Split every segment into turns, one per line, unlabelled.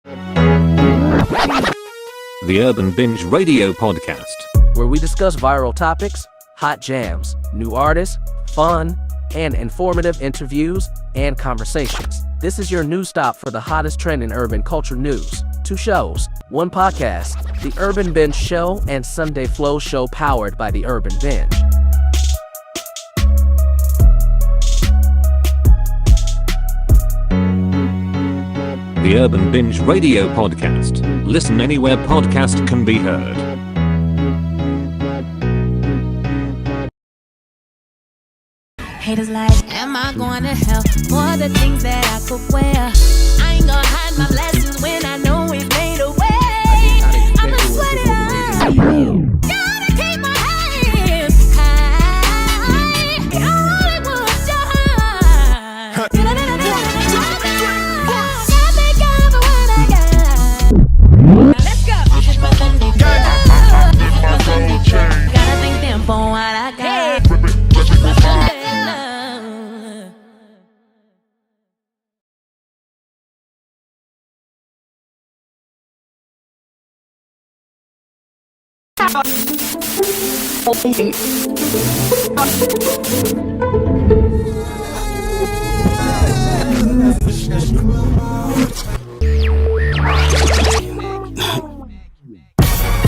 The Urban Binge Radio Podcast,
where we discuss viral topics, hot jams, new artists, fun, and informative interviews and conversations. This is your news stop for the hottest trend in urban culture news. 2 shows, 1 podcast, The Urban Binge Show and Sunday Flow Show, powered by The Urban Binge.
The Urban Binge Radio Podcast. Listen anywhere podcast can be heard.
Haters like, am I going to hell for the things that I could wear? I ain't gonna hide my blessings when I know it's made away. I'ma sweat it out. Gotta keep my hands high. Hollywood shine. Thank God for what I got. Let's go. Gotta thank them for what I got.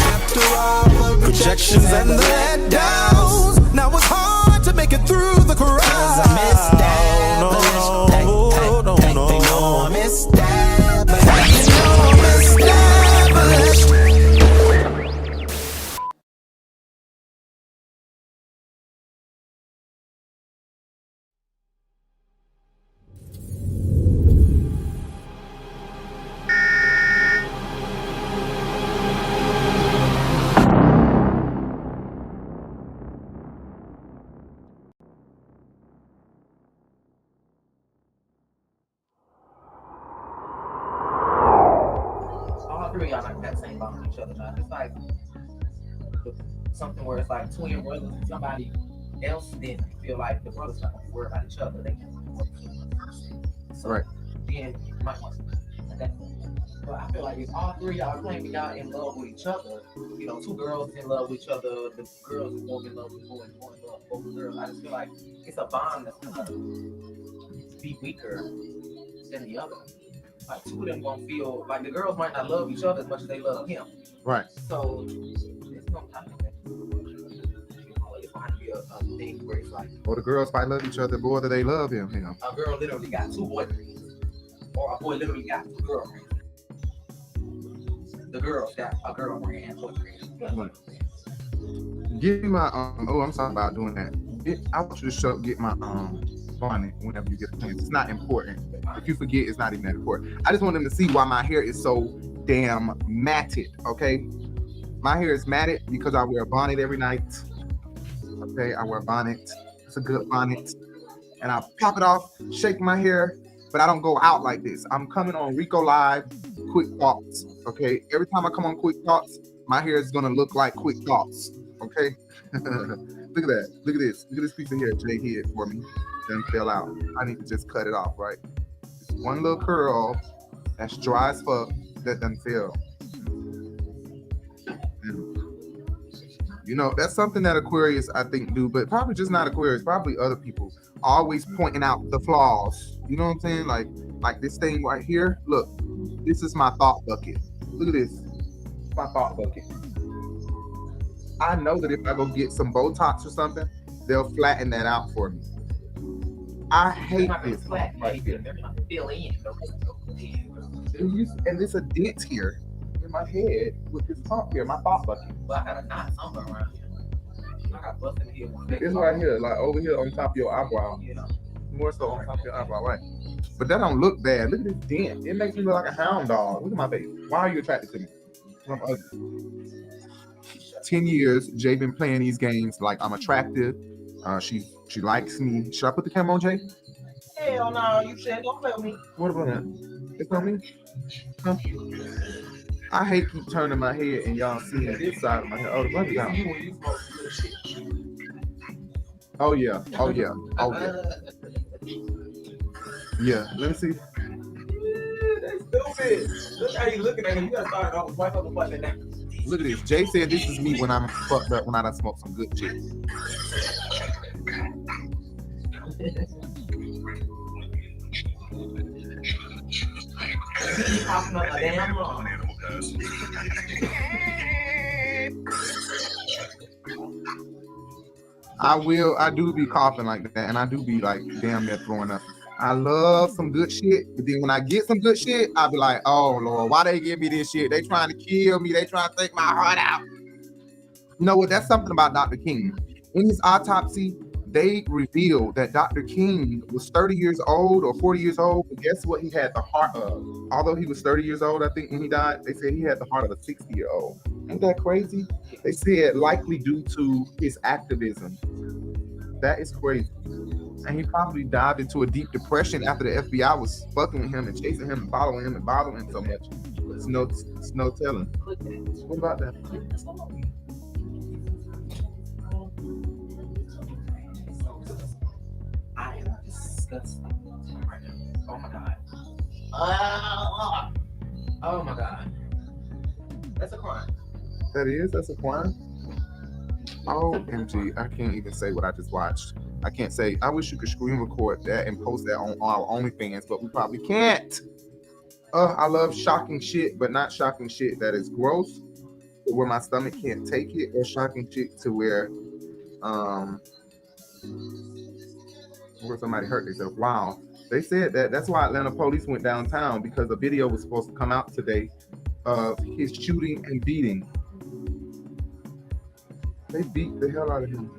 After all the rejections and the letdowns, now it's hard to make it through the crowd. 'Cause I'm established. They know I'm established. They know I'm established.
All three of y'all like that same bond with each other. Now. It's like something where it's like twin brothers and somebody else didn't feel like the brothers not gonna worry about each other. They can work together. So
Right.
then you might want to that. But I feel like if all three of y'all claiming y'all in love with each other, you know, 2 girls in love with each other, the girls is more in love with boys, more in love with both girls. I just feel like it's a bond that's gonna be weaker than the other. Like 2 of them gonna feel like the girls might not love each other as much as they love him.
Right.
So it's gonna happen. It's gonna be a thing where it's like
Or the girls might love each other more than they love him.
a girl literally got 2 boyfriends, or a boy literally got 2 girlfriends. The girls got a girlfriend and boyfriend.
Right. Give me my oh, I'm sorry about doing that. I want you to get my bonnet whenever you get a chance. It's not important. If you forget, it's not even that important. I just want them to see why my hair is so damn matted. Okay, my hair is matted because I wear a bonnet every night. Okay, I wear a bonnet. It's a good bonnet, and I pop it off, shake my hair, but I don't go out like this. I'm coming on Rico Live, Quick Thoughts. Okay, every time I come on Quick Thoughts, my hair is gonna look like Quick Thoughts. Okay. Look at that. Look at this. Look at this piece of hair Jay hid for me. Then fell out. I need to just cut it off, right? It's one little curl that's dry as fuck that doesn't fell. You know, that's something that Aquarius, I think, do, but probably just not Aquarius, probably other people. Always pointing out the flaws. You know what I'm saying? Like this thing right here. Look, this is my thought bucket. Look at this. It's my thought bucket. I know that if I go get some Botox or something, they'll flatten that out for me. I hate this right here. And there's a dent here in my head with this pump here, my thought bucket.
But I got a knot somewhere around here. I got busted in here.
It's right here, like over here on top of your eyebrow.
Yeah.
More so on top of your eyebrow, right? But that don't look bad. Look at this dent. It makes me look like a hound dog. Look at my face. Why are you attracted to me? I'm ugly. 10 years, Jay been playing these games like I'm attractive. She likes me. Should I put the camera on, Jay?
Hell no, you said don't play with me.
What about that? It's on me? Huh? I hate keep turning my head and y'all seeing this side of my head. Oh, the button's out. Oh yeah. Oh yeah. Oh yeah. Yeah. Let me see.
Look how you looking at him. You gotta start off with white fucking button now.
Look at this. Jay said this is me when I'm fucked up, when I done smoked some good shit.
He popping up a damn wrong.
I do be coughing like that, and I do be like damn near throwing up. I love some good shit, but then when I get some good shit, I be like, oh Lord, why they give me this shit? They trying to kill me. They trying to take my heart out. You know what? That's something about Dr. King. In his autopsy, they revealed that Dr. King was 30 years old or 40 years old, but guess what he had the heart of? Although he was 30 years old, I think, when he died, they said he had the heart of a 60-year-old. Ain't that crazy? They said likely due to his activism. That is crazy. And he probably dived into a deep depression after the FBI was fucking with him and chasing him and following him and bothering him so much. It's no telling. What about that?
I am disgusted right now. Oh my god. Oh my god. That's a crime.
That's a crime. OMG, I can't even say what I just watched. I can't say, I wish you could screen record that and post that on our OnlyFans, but we probably can't. I love shocking shit, but not shocking shit that is gross, where my stomach can't take it, or shocking shit to where somebody hurt themselves. Wow. They said that's why Atlanta police went downtown, because a video was supposed to come out today of his shooting and beating. They beat the hell out of him.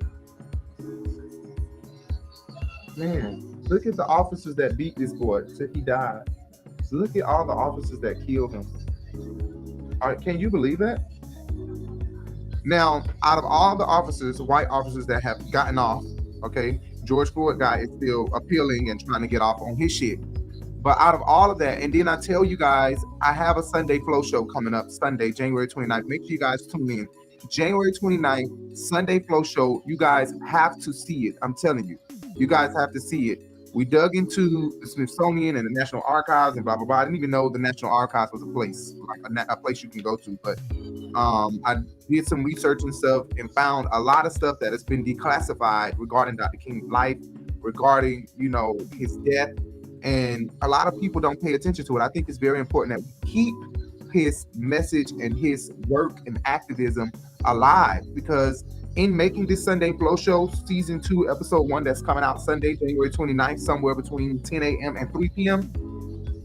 Man, look at the officers that beat this boy till he died. Look at all the officers that killed him. All right, can you believe that? Now, out of all the officers, white officers that have gotten off, okay, George Floyd guy is still appealing and trying to get off on his shit. But out of all of that, and then I tell you guys, I have a Sunday Flow show coming up Sunday, January 29th. Make sure you guys tune in. January 29th, Sunday Flow show. You guys have to see it. I'm telling you. You guys have to see it. We dug into the Smithsonian and the National Archives and blah, blah, blah. I didn't even know the National Archives was a place, like a place you can go to. But I did some research and stuff and found a lot of stuff that has been declassified regarding Dr. King's life, regarding, his death. And a lot of people don't pay attention to it. I think it's very important that we keep his message and his work and activism alive, because in making this Sunday Flow show, season 2, episode 1, that's coming out Sunday, January 29th, somewhere between 10 a.m. and 3 p.m.,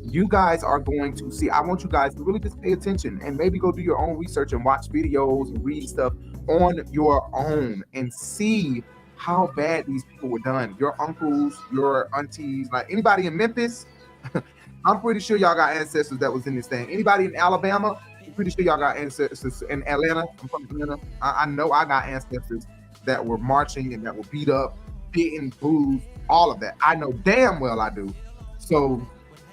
you guys are going to see, I want you guys to really just pay attention and maybe go do your own research and watch videos and read stuff on your own and see how bad these people were done. Your uncles, your aunties, like anybody in Memphis, I'm pretty sure y'all got ancestors that was in this thing. Anybody in Alabama, I'm pretty sure y'all got ancestors in Atlanta. I'm from Atlanta. I know I got ancestors that were marching and that were beat up, beaten, bruised, all of that. I know damn well I do. So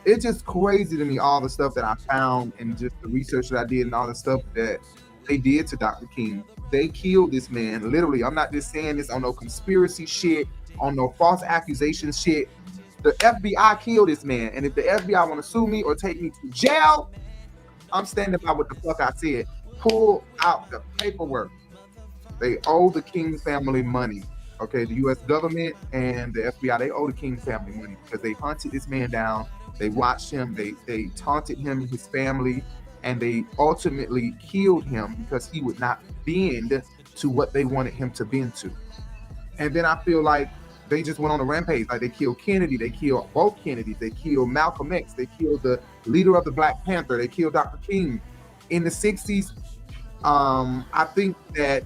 it's just crazy to me, all the stuff that I found and just the research that I did and all the stuff that they did to Dr. King. They killed this man, literally. I'm not just saying this on no conspiracy shit, on no false accusation shit. The FBI killed this man, and if the FBI want to sue me or take me to jail, I'm standing by what the fuck I said. Pull out the paperwork. They owe the King family money. Okay, the U.S. government and the FBI, they owe the King family money because they hunted this man down. They watched him. They taunted him and his family, and they ultimately killed him because he would not bend to what they wanted him to bend to. And then I feel like they just went on a rampage. Like they killed Kennedy, they killed both Kennedys, they killed Malcolm X, they killed the leader of the Black Panther, they killed Dr. King. In the 60s, I think that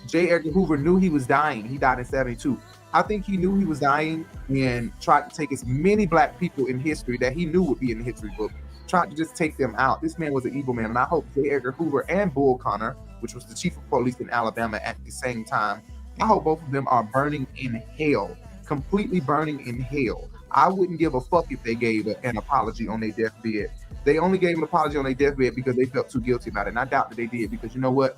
J. Edgar Hoover knew he was dying. He died in 72. I think he knew he was dying and tried to take as many Black people in history that he knew would be in the history book, tried to just take them out. This man was an evil man, and I hope J. Edgar Hoover and Bull Connor, which was the chief of police in Alabama at the same time, I hope both of them are burning in hell. Completely burning in hell. I wouldn't give a fuck if they gave an apology on their deathbed. They only gave an apology on their deathbed because they felt too guilty about it. And I doubt that they did, because you know what?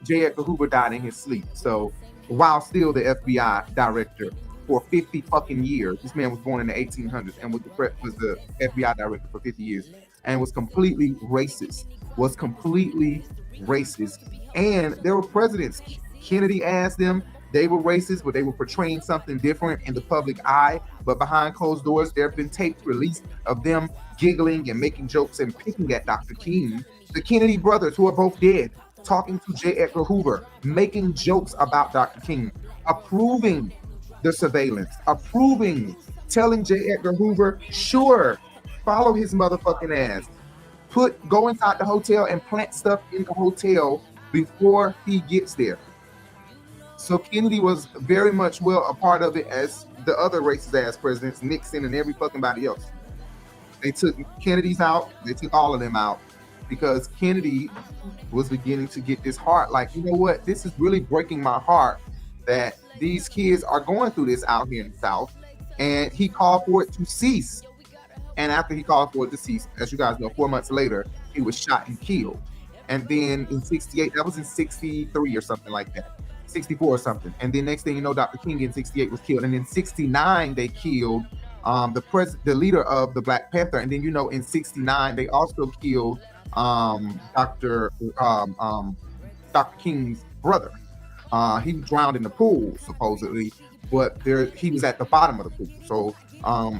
J. Edgar Hoover died in his sleep. So while still the FBI director. for 50 fucking years. This man was born in the 1800s and was the FBI director for 50 years and was completely racist. And there were presidents. Kennedy asked them, they were racist, but they were portraying something different in the public eye. But behind closed doors, there have been tapes released of them giggling and making jokes and picking at Dr. King. The Kennedy brothers, who are both dead, talking to J. Edgar Hoover, making jokes about Dr. King, approving the surveillance, telling J. Edgar Hoover, sure, follow his motherfucking ass. Go inside the hotel and plant stuff in the hotel before he gets there. So Kennedy was very much a part of it as the other racist ass presidents, Nixon and every fucking body else. They took Kennedy's out, they took all of them out because Kennedy was beginning to get this heart. Like, you know what? This is really breaking my heart that these kids are going through this out here in the South. And he called for it to cease. And after he called for it to cease, as you guys know, 4 months later, he was shot and killed. And then in 68, that was in 63 or something like that, 64 or something. And then next thing you know, Dr. King in 68 was killed. And in 69, they killed the leader of the Black Panther. And then, you know, in 69, they also killed Dr. King's brother. He drowned in the pool, supposedly, but he was at the bottom of the pool. So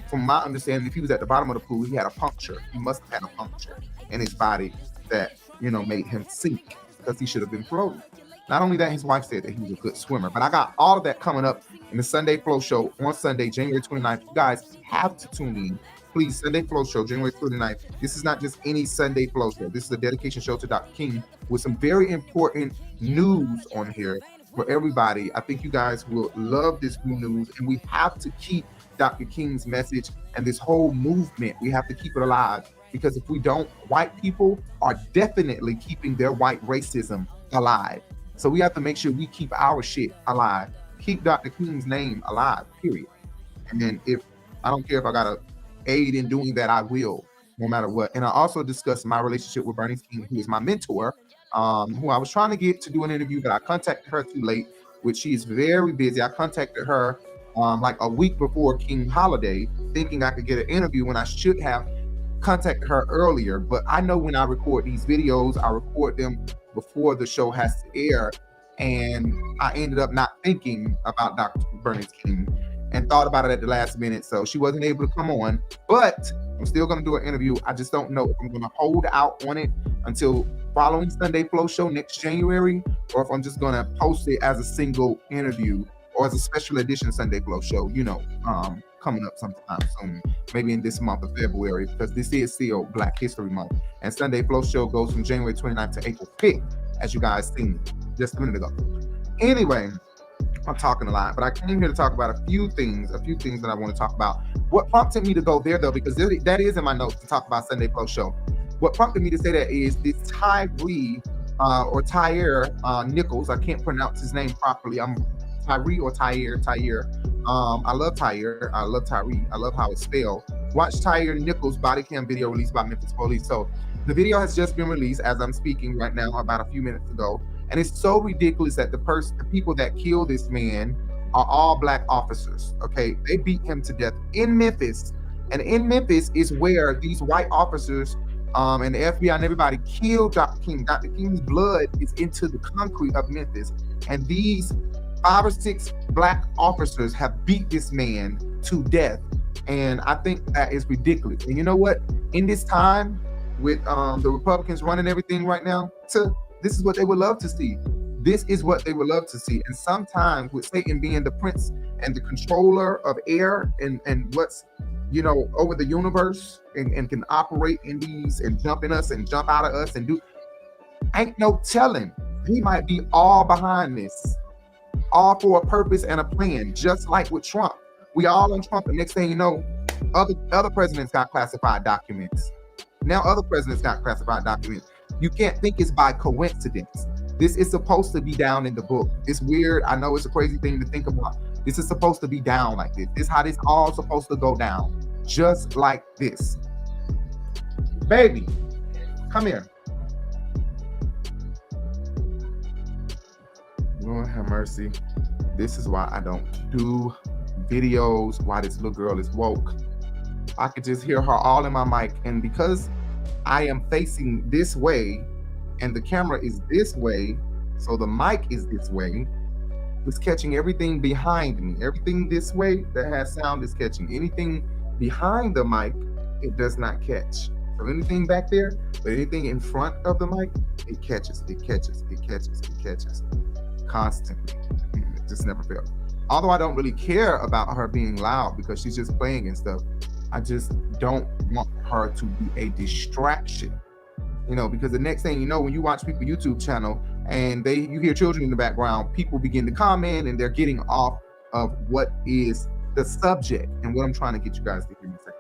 from my understanding, if he was at the bottom of the pool, he had a puncture. He must have had a puncture in his body that, you know, made him sink because he should have been floating. Not only that, his wife said that he was a good swimmer. But I got all of that coming up in the Sunday Flow Show on Sunday, January 29th. You guys have to tune in. Please, Sunday Flow Show, January 29th. This is not just any Sunday Flow Show. This is a dedication show to Dr. King with some very important news on here for everybody. I think you guys will love this new news, and we have to keep Dr. King's message and this whole movement. We have to keep it alive, because if we don't, white people are definitely keeping their white racism alive. So we have to make sure we keep our shit alive. Keep Dr. King's name alive, period. And then I don't care if I got to aid in doing that, I will, no matter what. And I also discussed my relationship with Bernice King, who is my mentor, who I was trying to get to do an interview, but I contacted her too late, which she is very busy. I contacted her like a week before King holiday, thinking I could get an interview when I should have contacted her earlier. But I know when I record these videos, I record them before the show has to air, and I ended up not thinking about Dr. Bernice King and thought about it at the last minute, so she wasn't able to come on. But I'm still going to do an interview. I just don't know if I'm going to hold out on it until following Sunday Flow Show next January, or if I'm just going to post it as a single interview or as a special edition Sunday Flow Show, you know, coming up sometime soon, maybe in this month of February, because this is still Black History Month. And Sunday Flow Show goes from January 29th to April 5th, as you guys seen just a minute ago. Anyway, I'm talking a lot, but I came here to talk about a few things that I want to talk about. What prompted me to go there, though, because that is in my notes to talk about Sunday Flow Show. What prompted me to say that is this Tyree or Tyre Nichols. I can't pronounce his name properly. I'm Tyree or Tyre. I love Tyre. I love Tyree. I love how it's spelled. Watch Tyre Nichols body cam video released by Memphis Police. So the video has just been released as I'm speaking right now, about a few minutes ago. And it's so ridiculous that the people that killed this man are all Black officers. Okay, they beat him to death in Memphis, and in Memphis is where these white officers and the FBI and everybody killed Dr. King. Dr. King's blood is into the concrete of Memphis, and these 5 or 6 Black officers have beat this man to death. And I think that is ridiculous. And you know what? In this time with the Republicans running everything right now, this is what they would love to see. This is what they would love to see. And sometimes with Satan being the prince and the controller of air and what's, you know, over the universe and can operate in these and jump in us and jump out of us and do, ain't no telling. He might be all behind this, all for a purpose and a plan, just like with Trump. We all on Trump, and next thing you know, other presidents got classified documents. Now other presidents got classified documents. You can't think it's by coincidence. This is supposed to be down in the book. It's weird. I know it's a crazy thing to think about. This is supposed to be down like this. This is how this all supposed to go down. Just like this. Baby, come here. Lord have mercy. This is why I don't do videos while this little girl is woke. I could just hear her all in my mic. And because I am facing this way and the camera is this way, so the mic is this way, it's catching everything behind me. Everything this way that has sound is catching. Anything behind the mic, it does not catch. So anything back there, but anything in front of the mic, it catches, it catches, it catches, it catches constantly. It just never fails. Although I don't really care about her being loud because she's just playing and stuff, I just don't want her to be a distraction. You know, because the next thing you know, when you watch people's YouTube channel and you hear children in the background, people begin to comment and they're getting off of what is the subject and what I'm trying to get you guys to hear me say.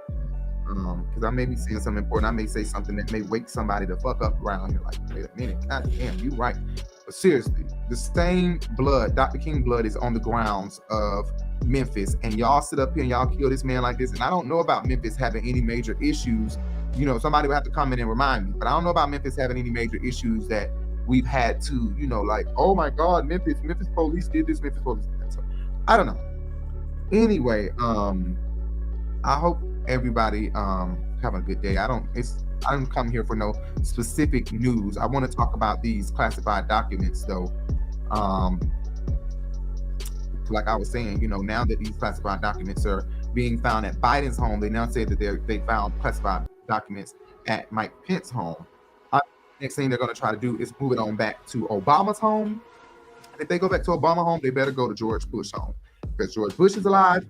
Because I may be saying something important. I may say something that may wake somebody the fuck up around here. Like, wait a minute, god damn, you right. But seriously, the same blood, Dr. King blood, is on the grounds of Memphis, and y'all sit up here and y'all kill this man like this. And I don't know about Memphis having any major issues. You know, somebody would have to come in and remind me, but I don't know about Memphis having any major issues that we've had to, you know, like, oh my God, Memphis police did this, Memphis police did that. So I don't know. Anyway, I hope everybody having a good day. I don't come here for no specific news. I want to talk about these classified documents though. Like I was saying, you know, now that these classified documents are being found at Biden's home, they now say that they found classified documents at Mike Pence's home. Next thing they're going to try to do is move it on back to Obama's home. And if they go back to Obama's home, they better go to George Bush's home, because George Bush is alive.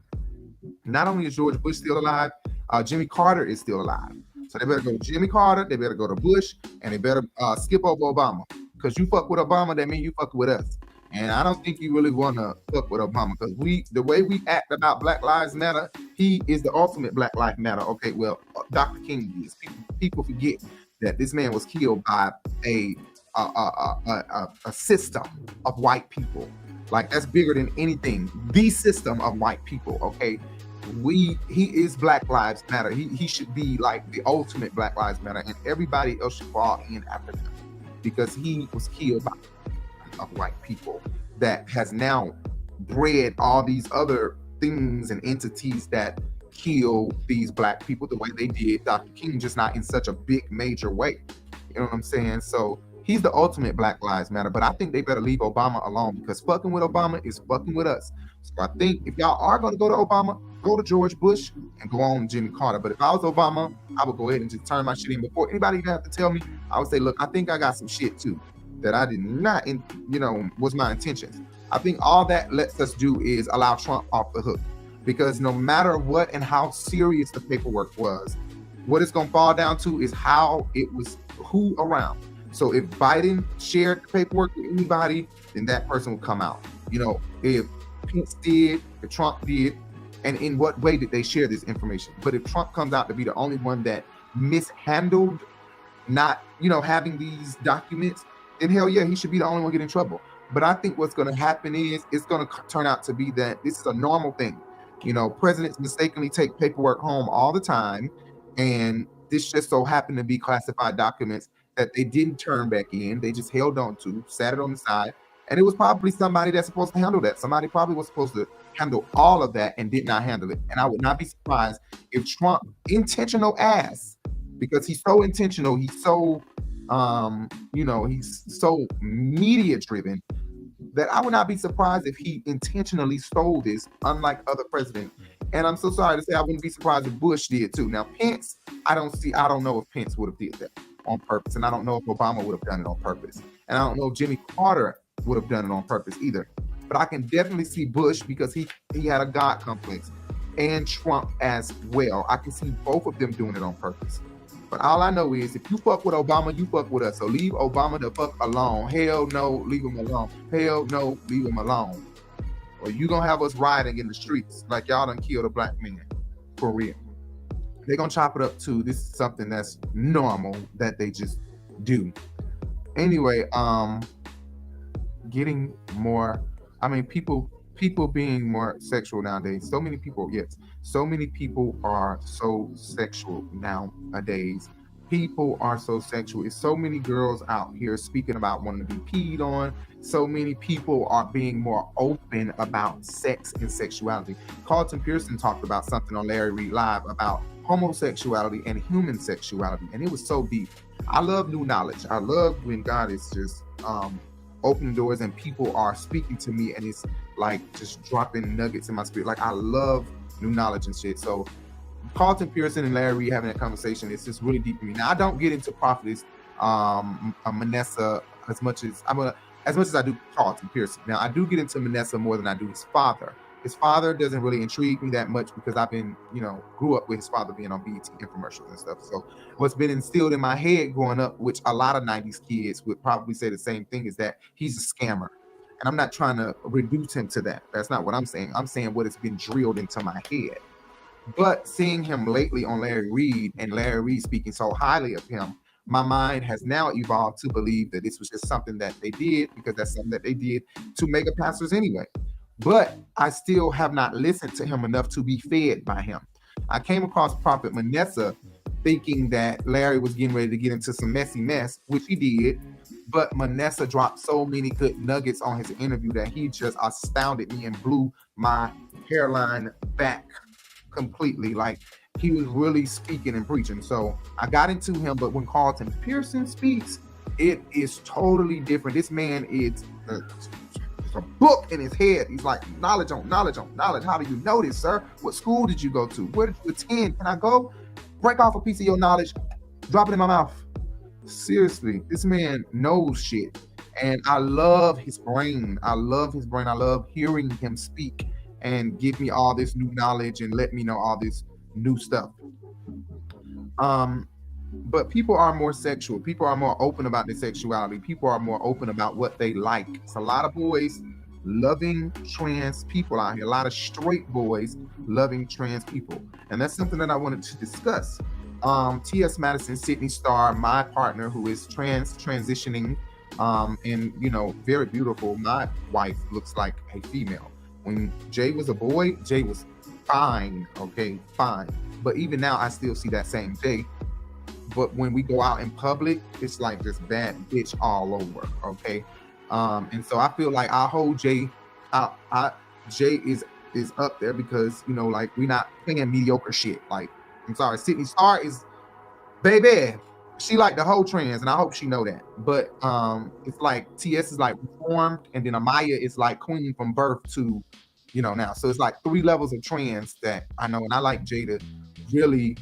Not only is George Bush still alive, Jimmy Carter is still alive. So they better go to Jimmy Carter, they better go to Bush, and they better skip over Obama. Because you fuck with Obama, that means you fuck with us. And I don't think you really want to fuck with Obama, because the way we act about Black Lives Matter, he is the ultimate Black Lives Matter. Okay, well, Dr. King is. People forget that this man was killed by a system of white people. Like, that's bigger than anything. The system of white people. Okay, he is Black Lives Matter. He should be like the ultimate Black Lives Matter, and everybody else should fall in after him, because he was killed by of white people that has now bred all these other things and entities that kill these Black people the way they did Dr. King, just not in such a big major way. You know what I'm saying? So he's the ultimate Black Lives Matter, but I think they better leave Obama alone, because fucking with Obama is fucking with us. So I think if y'all are going to go to Obama, go to George Bush and go on Jimmy Carter. But if I was Obama, I would go ahead and just turn my shit in before anybody even have to tell me. I would say, look, I think I got some shit too that I did not, was my intentions. I think all that lets us do is allow Trump off the hook, because no matter what and how serious the paperwork was, what it's going to fall down to is how it was, who around. So if Biden shared the paperwork with anybody, then that person will come out. You know, if Pence did, if Trump did, and in what way did they share this information? But if Trump comes out to be the only one that mishandled not, having these documents, then hell yeah, he should be the only one getting in trouble. But I think what's going to happen is it's going to turn out to be that this is a normal thing. Presidents mistakenly take paperwork home all the time, and this just so happened to be classified documents that they didn't turn back in. They just held on to, sat it on the side, and it was probably somebody that's supposed to handle that. Somebody probably was supposed to handle all of that and did not handle it. And I would not be surprised if Trump, intentional ass, because he's so intentional, he's so he's so media driven, that I would not be surprised if he intentionally stole this, unlike other presidents. And I'm so sorry to say, I wouldn't be surprised if Bush did too. Now, Pence, I don't know if Pence would have did that on purpose. And I don't know if Obama would have done it on purpose. And I don't know if Jimmy Carter would have done it on purpose either. But I can definitely see Bush, because he had a God complex, and Trump as well. I can see both of them doing it on purpose. But all I know is, if you fuck with Obama, you fuck with us. So leave Obama the fuck alone. Hell no, leave him alone. Hell no, leave him alone. Or you gonna have us rioting in the streets like y'all done killed a Black man. For real. They're gonna chop it up too. This is something that's normal that they just do. Anyway, getting more, people being more sexual nowadays. So many people are so sexual nowadays. People are so sexual. It's so many girls out here speaking about wanting to be peed on. So many people are being more open about sex and sexuality. Carlton Pearson talked about something on Larry Reid Live about homosexuality and human sexuality, and it was so deep. I love new knowledge. I love when God is just opening doors and people are speaking to me, and it's like just dropping nuggets in my spirit. Like, I love new knowledge and shit. So Carlton Pearson and Larry Reid having that conversation, it's just really deep for me. Now, I don't get into Prophetess Manessa as much as I do Carlton Pearson. Now, I do get into Manessa more than I do his father. His father doesn't really intrigue me that much because I've been, grew up with his father being on BET infomercials and stuff. So what's been instilled in my head growing up, which a lot of 90s kids would probably say the same thing, is that he's a scammer. And I'm not trying to reduce him to that. That's not what I'm saying. I'm saying what has been drilled into my head. But seeing him lately on Larry Reid and Larry Reid speaking so highly of him, my mind has now evolved to believe that this was just something that they did because that's something that they did to mega pastors anyway. But I still have not listened to him enough to be fed by him. I came across Prophet Manessa thinking that Larry was getting ready to get into some messy mess, which he did. But Manessa dropped so many good nuggets on his interview that he just astounded me and blew my hairline back completely. Like, he was really speaking and preaching. So I got into him, but when Carlton Pearson speaks, it is totally different. This man is a book in his head. He's like, knowledge on knowledge on knowledge. How do you know this, sir? What school did you go to? Where did you attend? Can I go break off a piece of your knowledge, drop it in my mouth? Seriously, this man knows shit. And I love his brain. I love hearing him speak and give me all this new knowledge and let me know all this new stuff. But people are more sexual. People are more open about their sexuality. People are more open about what they like. It's a lot of boys loving trans people out here. A lot of straight boys loving trans people. And that's something that I wanted to discuss. T.S. Madison, Sydney Starr, my partner who is transitioning, and very beautiful. My wife looks like a female. When Jay was a boy, Jay was fine, okay, fine. But even now, I still see that same Jay. But when we go out in public, it's like this bad bitch all over, okay? And so I feel like I hold Jay out. Jay is up there because, like, we're not playing mediocre shit. Like, I'm sorry, Sydney Starr is, baby, she like the whole trans, and I hope she know that. But it's like TS is like reformed, and then Amaya is like queen from birth to, now. So it's like 3 levels of trans that I know, and I like Jay to really,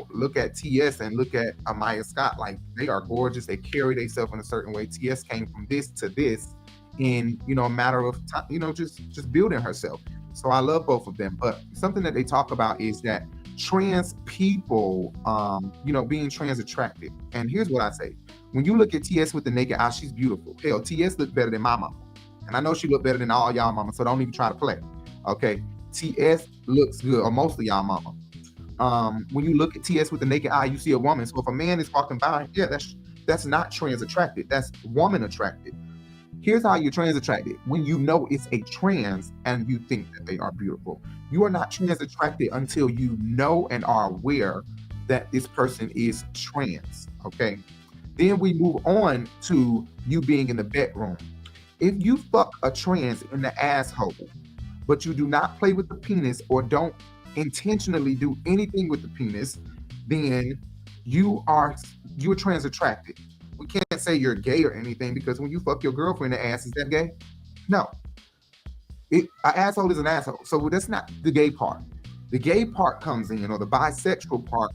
look at TS and look at Amaya Scott. Like, they are gorgeous. They carry themselves in a certain way. TS came from this to this in, a matter of time, just building herself. So I love both of them. But something that they talk about is that trans people, being trans attracted. And here's what I say. When you look at TS with the naked eye, she's beautiful. Hell, TS looked better than my mama. And I know she looked better than all y'all mama, so don't even try to play. Okay? TS looks good, or most of y'all mama. When you look at TS with the naked eye, you see a woman. So if a man is walking by, yeah, that's not trans attracted. That's woman attracted. Here's how you're trans attracted. When you know it's a trans and you think that they are beautiful. You are not trans attracted until you know and are aware that this person is trans, okay? Then we move on to you being in the bedroom. If you fuck a trans in the asshole, but you do not play with the penis or don't intentionally do anything with the penis, then you're trans attracted. We can't say you're gay or anything, because when you fuck your girlfriend in the ass, is that gay? No. An asshole is an asshole. So that's not the gay part. The gay part comes in, or the bisexual part,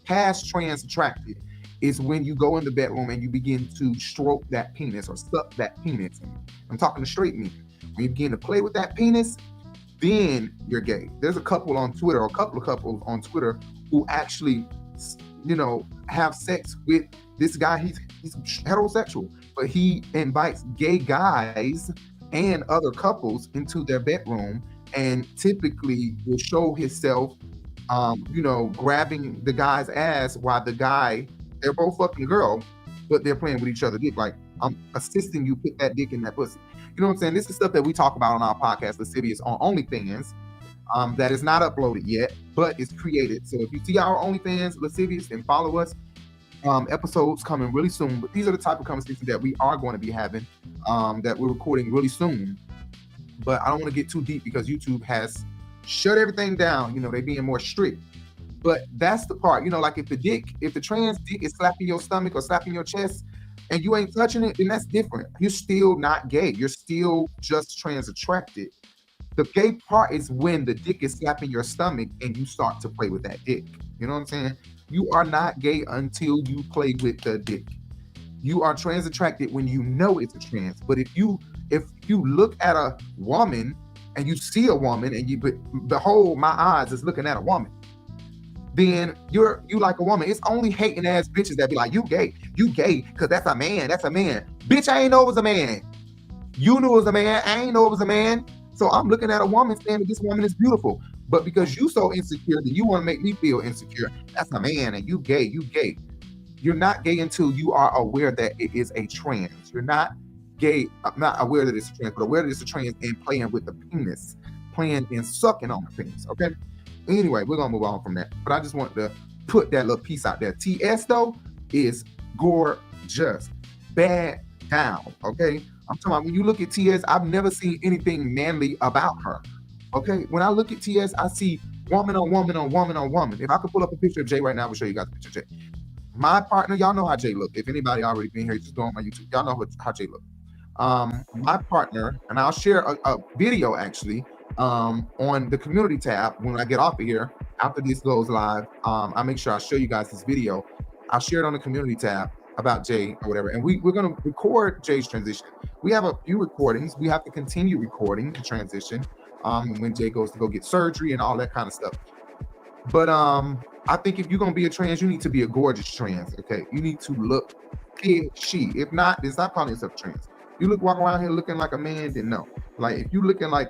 past trans attracted, is when you go in the bedroom and you begin to stroke that penis or suck that penis. I'm talking to straight men. When you begin to play with that penis, then you're gay. There's a couple of couples on Twitter who actually, have sex with this guy. He's heterosexual, but he invites gay guys and other couples into their bedroom, and typically will show himself, grabbing the guy's ass while they're both fucking girl, but they're playing with each other dick. Like, I'm assisting you put that dick in that pussy. You know what I'm saying? This is stuff that we talk about on our podcast, Lascivious, on OnlyFans. that is not uploaded yet, but it's created. So if you see our OnlyFans lascivious, then follow us. Episodes coming really soon, but these are the type of conversations that we are going to be having, that we're recording really soon. But I don't want to get too deep because YouTube has shut everything down. They being more strict. But that's the part, like if the trans dick is slapping your stomach or slapping your chest and you ain't touching it, then that's different. You're still not gay. You're still just trans attracted. The gay part is when the dick is slapping your stomach and you start to play with that dick. You know what I'm saying? You are not gay until you play with the dick. You are trans attracted when you know it's a trans. But if you look at a woman and you see a woman and you behold, my eyes is looking at a woman, then you like a woman. It's only hating ass bitches that be like, you gay because that's a man. Bitch, I ain't know it was a man. You knew it was a man. I ain't know it was a man. So I'm looking at a woman saying that this woman is beautiful. But because you so insecure that you want to make me feel insecure, that's a man and you gay. You're not gay until you are aware that it is a trans. You're not gay, not aware that it's a trans, but aware that it's a trans and playing with the penis, playing and sucking on the penis, okay? Anyway, we're going to move on from that. But I just wanted to put that little piece out there. TS, though, is gorgeous. Bad down, okay? I'm talking about when you look at TS, I've never seen anything manly about her. Okay, when I look at TS, I see woman on woman on woman on woman. If I could pull up a picture of Jay right now, I will show you guys a picture of Jay. My partner, y'all know how Jay look. If anybody already been here, just go on my YouTube. Y'all know how Jay look. My partner, and I'll share a video actually on the community tab when I get off of here. After this goes live, I'll make sure I show you guys this video. I'll share it on the community tab about Jay or whatever. And we're going to record Jay's transition. We have a few recordings. We have to continue recording the transition. When Jay goes to go get surgery and all that kind of stuff. But I think if you're gonna be a trans, you need to be a gorgeous trans. Okay, you need to look fishy. If not, it's not calling yourself trans. You walk around here looking like a man, then no. Like if you looking like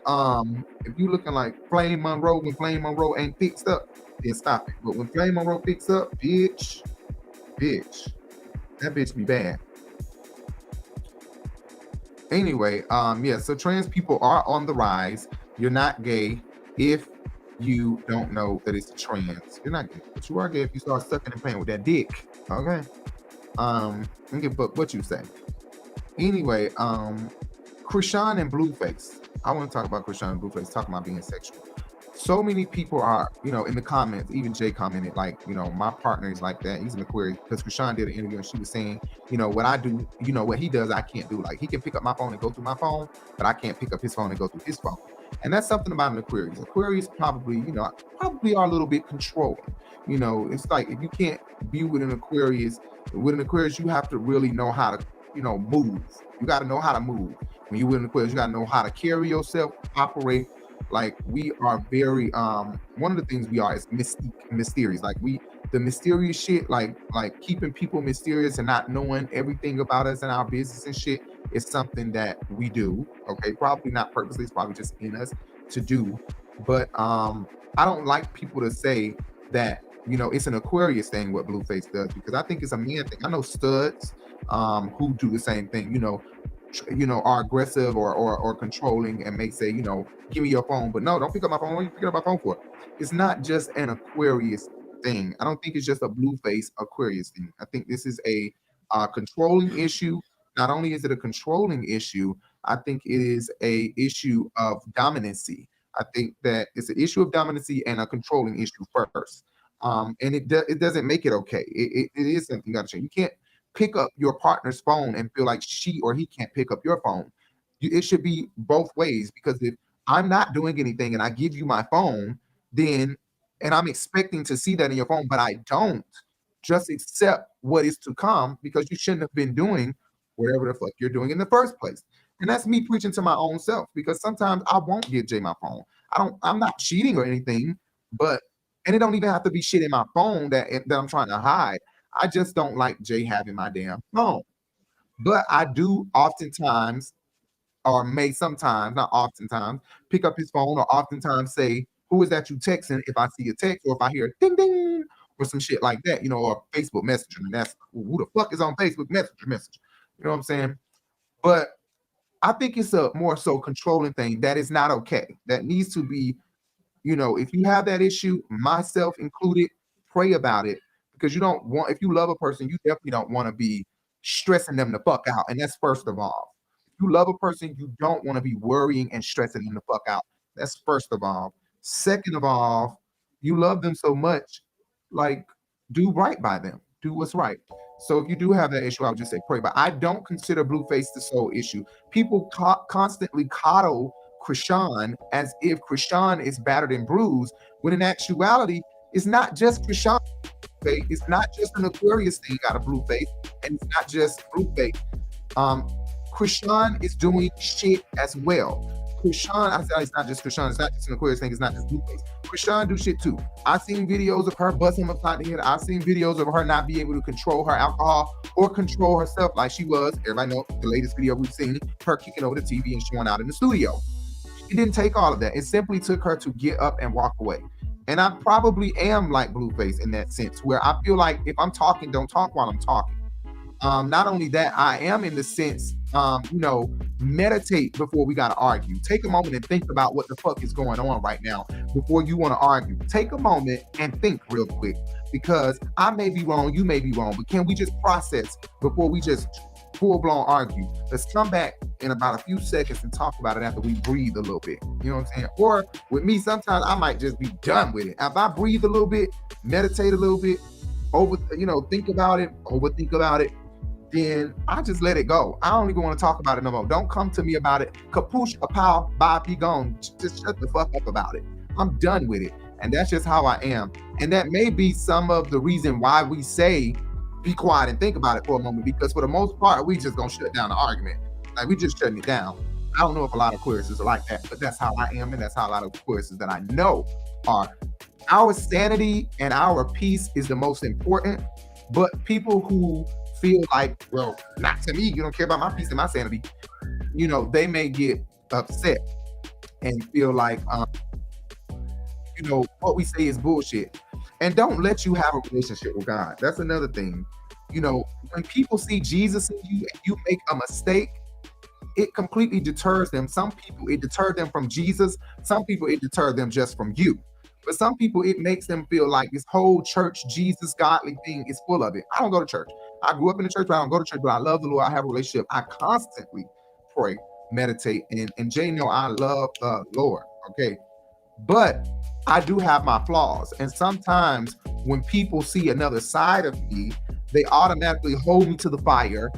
Flame Monroe, when Flame Monroe ain't fixed up, then stop it. But when Flame Monroe fixed up, bitch, that bitch be bad. Anyway, yeah, so trans people are on the rise. You're not gay if you don't know that it's a trans. You're not gay, but you are gay if you start sucking and playing with that dick. Okay. What you say. Anyway, Chrisean and Blueface. I want to talk about Chrisean and Blueface, talking about being sexual. So many people are, in the comments, even Jay commented, like, my partner is like that. He's an Aquarius, because Chrisean did an interview and she was saying, what I do, what he does, I can't do. Like, he can pick up my phone and go through my phone, but I can't pick up his phone and go through his phone. And that's something about an Aquarius. Aquarius probably are a little bit controlling. It's like if you can't be with an Aquarius, you have to really know how to, move. You got to know how to move. When you're with an Aquarius, you got to know how to carry yourself, operate. Like we are very, one of the things we are is mysterious. Like the mysterious shit, like keeping people mysterious and not knowing everything about us and our business and shit is something that we do. Okay, probably not purposely, it's probably just in us to do. But I don't like people to say that, it's an Aquarius thing what Blueface does, because I think it's a man thing. I know studs who do the same thing, are aggressive or controlling and may say, give me your phone, but no, don't pick up my phone. What are you picking up my phone for? It's not just an Aquarius thing. I don't think it's just a Blueface Aquarius thing. I think this is a controlling issue. Not only is it a controlling issue, I think it is a issue of dominancy. I think that it's an issue of dominancy and a controlling issue first. And it doesn't make it okay. It is something you got to change. You can't pick up your partner's phone and feel like she or he can't pick up your phone. It should be both ways, because if I'm not doing anything and I give you my phone, then, and I'm expecting to see that in your phone, but I don't, just accept what is to come, because you shouldn't have been doing whatever the fuck you're doing in the first place. And that's me preaching to my own self, because sometimes I won't give Jay my phone. I'm not cheating or anything, and it don't even have to be shit in my phone that I'm trying to hide. I just don't like Jay having my damn phone. But I do oftentimes, or may sometimes, not oftentimes, pick up his phone, or oftentimes say, who is that you texting, if I see a text, or if I hear a ding ding or some shit like that, or Facebook Messenger. And that's, who the fuck is on Facebook Messenger? You know what I'm saying? But I think it's a more so controlling thing that is not okay. That needs to be if you have that issue, myself included, pray about it, because you don't want, if you love a person, you definitely don't want to be stressing them the fuck out. And that's first of all. If you love a person, you don't want to be worrying and stressing them the fuck out. That's first of all. Second of all, you love them so much, like, do right by them. Do what's right. So if you do have that issue, I would just say pray. But I don't consider Blueface the sole issue. People constantly coddle Chrisean as if Chrisean is battered and bruised, when in actuality, it's not just Chrisean. It's not just an Aquarius thing out of Blueface, and it's not just Blueface. Chrisean is doing shit as well. Chrisean, I said it's not just Chrisean, it's not just an Aquarius thing, it's not just Blueface. Chrisean do shit too. I've seen videos of her busting him upside the head. I've seen videos of her not being able to control her alcohol or control herself like she was. Everybody knows the latest video we've seen, her kicking over the TV and showing out in the studio. It didn't take all of that. It simply took her to get up and walk away. And I probably am like Blueface in that sense, where I feel like if I'm talking, don't talk while I'm talking. Not only that, I am in the sense, meditate before we got to argue. Take a moment and think about what the fuck is going on right now before you want to argue. Take a moment and think real quick, because I may be wrong, you may be wrong, but can we just process before we just full-blown argue? Let's come back in about a few seconds and talk about it after we breathe a little bit. You know what I'm saying? Or with me, sometimes I might just be done with it. If I breathe a little bit, meditate a little bit, think about it, overthink about it, then I just let it go. I don't even want to talk about it no more. Don't come to me about it. Kapoosh, kapow, bye, be gone. Just shut the fuck up about it. I'm done with it. And that's just how I am. And that may be some of the reason why we say, be quiet and think about it for a moment, because for the most part, we just gonna shut down the argument. Like, we just shutting it down. I don't know if a lot of Aquariuses are like that, but that's how I am, and that's how a lot of Aquariuses that I know are. Our sanity and our peace is the most important, but people who feel like, well, not to me, you don't care about my peace and my sanity, they may get upset and feel like, what we say is bullshit. And don't let you have a relationship with God. That's another thing. When people see Jesus in you and you make a mistake, it completely deters them. Some people, it deterred them from Jesus. Some people, it deterred them just from you. But some people, it makes them feel like this whole church, Jesus, godly thing is full of it. I don't go to church. I grew up in the church, but I don't go to church, but I love the Lord. I have a relationship. I constantly pray, meditate, and Jay know I love the Lord, okay? But I do have my flaws. And sometimes when people see another side of me, they automatically hold me to the fire